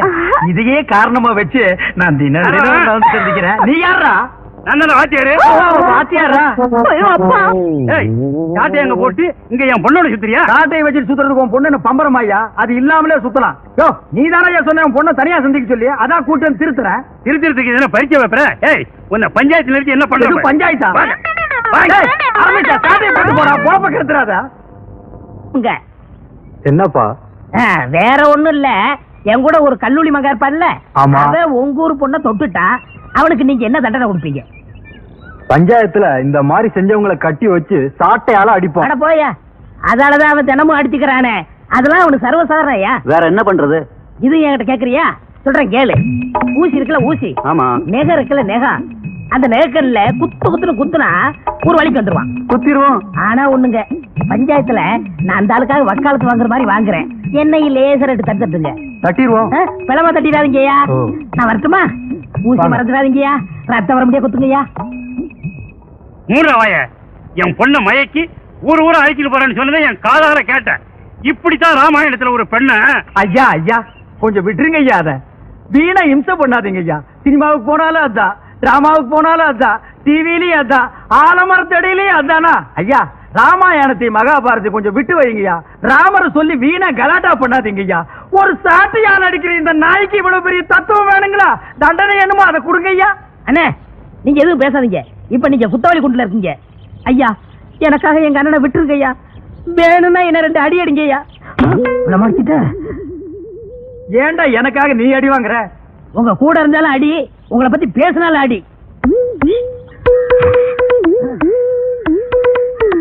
இதையே காரணமா வச்சு நான் தினம் வந்து சந்திக்கிறேன். நீ யாரா? சாட்டையங்க போட்டு இங்க என் பொண்ணோட சுத்துறியா? சாட்டையை வச்சு சுத்துறதுக்கு உன் பொண்ணு பம்பரமாயா? அது இல்லாமலே சுத்தலாம். நீ தானே சொன்ன உன் பொண்ணை தனியா சந்திக்க சொல்லி, அதான் கூட்டம் திருத்துறேன். திருத்துறதுக்கு என்ன பரிச்சை வைப்பற? ஏய், உன்னை பஞ்சாயத்துல இருந்து என்ன பண்ற? பஞ்சாயத்தா? சாட்டையை போட்டு போறா, போப்ப கெடுத்துறாதா? என்னப்பா? வேற ஒண்ணும் இல்ல. என் கூட ஒரு கல்லூரி மகன் இருப்பான்ல, அவன் உங்க ஊர் பொண்ணை தொட்டுட்டா அவனுக்கு நீங்க என்ன தண்டனை கொடுப்பீங்க? பஞ்சாயத்துல இந்த மாதிரி செஞ்சவங்களை கட்டி வச்சு சாட்டையால அடிப்போம். அட போயா, அதாலதான் அவன் தினமும் அடிச்சுக்கிறானே. அதெல்லாம் அவனுக்கு சர்வசாதாரணையா? வேற என்ன பண்றது? இது என்கிட்ட கேக்குறியா? சொல்றேன் கேளு. ஊசி இருக்குல்ல ஊசி, நெகம் இருக்குல்ல நெகம், அந்த நெகக்கல்ல குத்துன்னு குத்துனா ஒரு வழிக்கு வந்துருவான். குத்திடுவோம். ஆனா ஒண்ணுங்க, பஞ்சாயத்துல நான் அந்த ஆளுக்காக வக்காலத்து வாங்குற மாதிரி வாங்குறேன். என்னை லேசர் எடுத்து தட்டுங்க. தட்டிடுவோம். பிளமா தட்டிடாதீங்கய்யா. நான் வரட்டுமா? ஊசி மறந்துடாதீங்கய்யா. ரத்தம் வர முடியா குத்துங்கய்யா. மூணாவாய என் பொண்ணை மயக்கி ஊர் ஊரை அழைச்சிட்டு போறேன்னு சொன்னதை என் காதால கேட்டேன். இப்படித்தான் ராமாயணத்துல ஒரு பெண்ண. ஐயா ஐயா கொஞ்சம் விட்டுருங்க ஐயா. அத வீணா இம்சை பண்ணாதீங்க ஐயா. சினிமாவுக்கு போனாலும் அதான், டிராமாவுக்கு போனாலும் அதான், டிவிலயும் அதான், ஆலமரத்தடியிலயும் அதானா? ஐயா ராமாயணத்தை மகாபாரதி கொஞ்சம் விட்டு வைங்கய்யா. ராமரை சொல்லி வீணா கலாட்டா பண்ணாதீங்க ஐயா. ஒரு சாட்டையா நடிக்கிற இந்த நாய்க்கு இவ்வளவு பெரிய தத்துவம் வேணுங்களா? தண்டனை என்னமோ அதை கொடுங்க ஐயா. அண்ணே நீங்க எதுவும் பேசாதீங்க. இப்ப நீங்க குத்தவாளி குண்டுல இருக்கீங்க. ஐயா எனக்காக எங்க அண்ணனை விட்டுருங்க ஐயா. வேணும்னா என்ன 2 அடி அடிங்க ஐயா. ஏண்டா எனக்காக நீ அடி வாங்குற? உங்க கூட இருந்தாலும் அடி, உங்களை பத்தி பேசினாலும் அடி.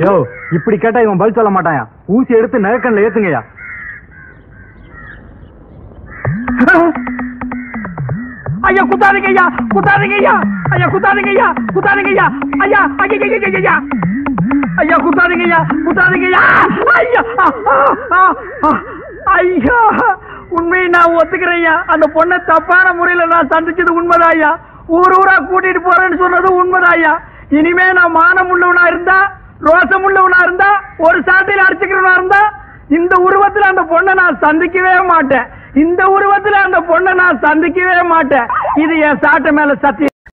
யோ இப்படி கேட்டா இவன் பதில் சொல்ல மாட்டாயா. ஊசி எடுத்து நகக்கண்ல ஏத்துங்கய்யா. ஐயா குத்தாதீங்க ஐயா, குத்தாதீங்க ஐயா, ஐயா குத்தாதீங்க ஐயா, குத்தாதீங்க ஐயா, ஐயா ஐயா ஐயா குத்தாதீங்க ஐயா, குத்தாதீங்க ஐயா, ஐயா ஐயா. உண்மையை நான் ஒத்துக்கிறேன் ஐயா. அந்த பொண்ணை தப்பான முறையில நான் சந்திச்சது உண்மைதான் ஐயா. ஊரா கூட்டிட்டு போறேன்னு சொன்னது உண்மைதான் ஐயா. இனிமே நான் மானம் உள்ளவனா இருந்தா, ரோசம் உள்ளவனா இருந்தா, ஒரு சாட்டையில அடிச்சுக்கிறவனா இருந்தா, இந்த உருவத்துல அந்த பொண்ணை நான் சந்திக்கவே மாட்டேன். இந்த உருவத்துல அந்த பொண்ணை நான் சந்திக்கவே மாட்டேன். இது என் சாட்டை மேல சத்தியம்.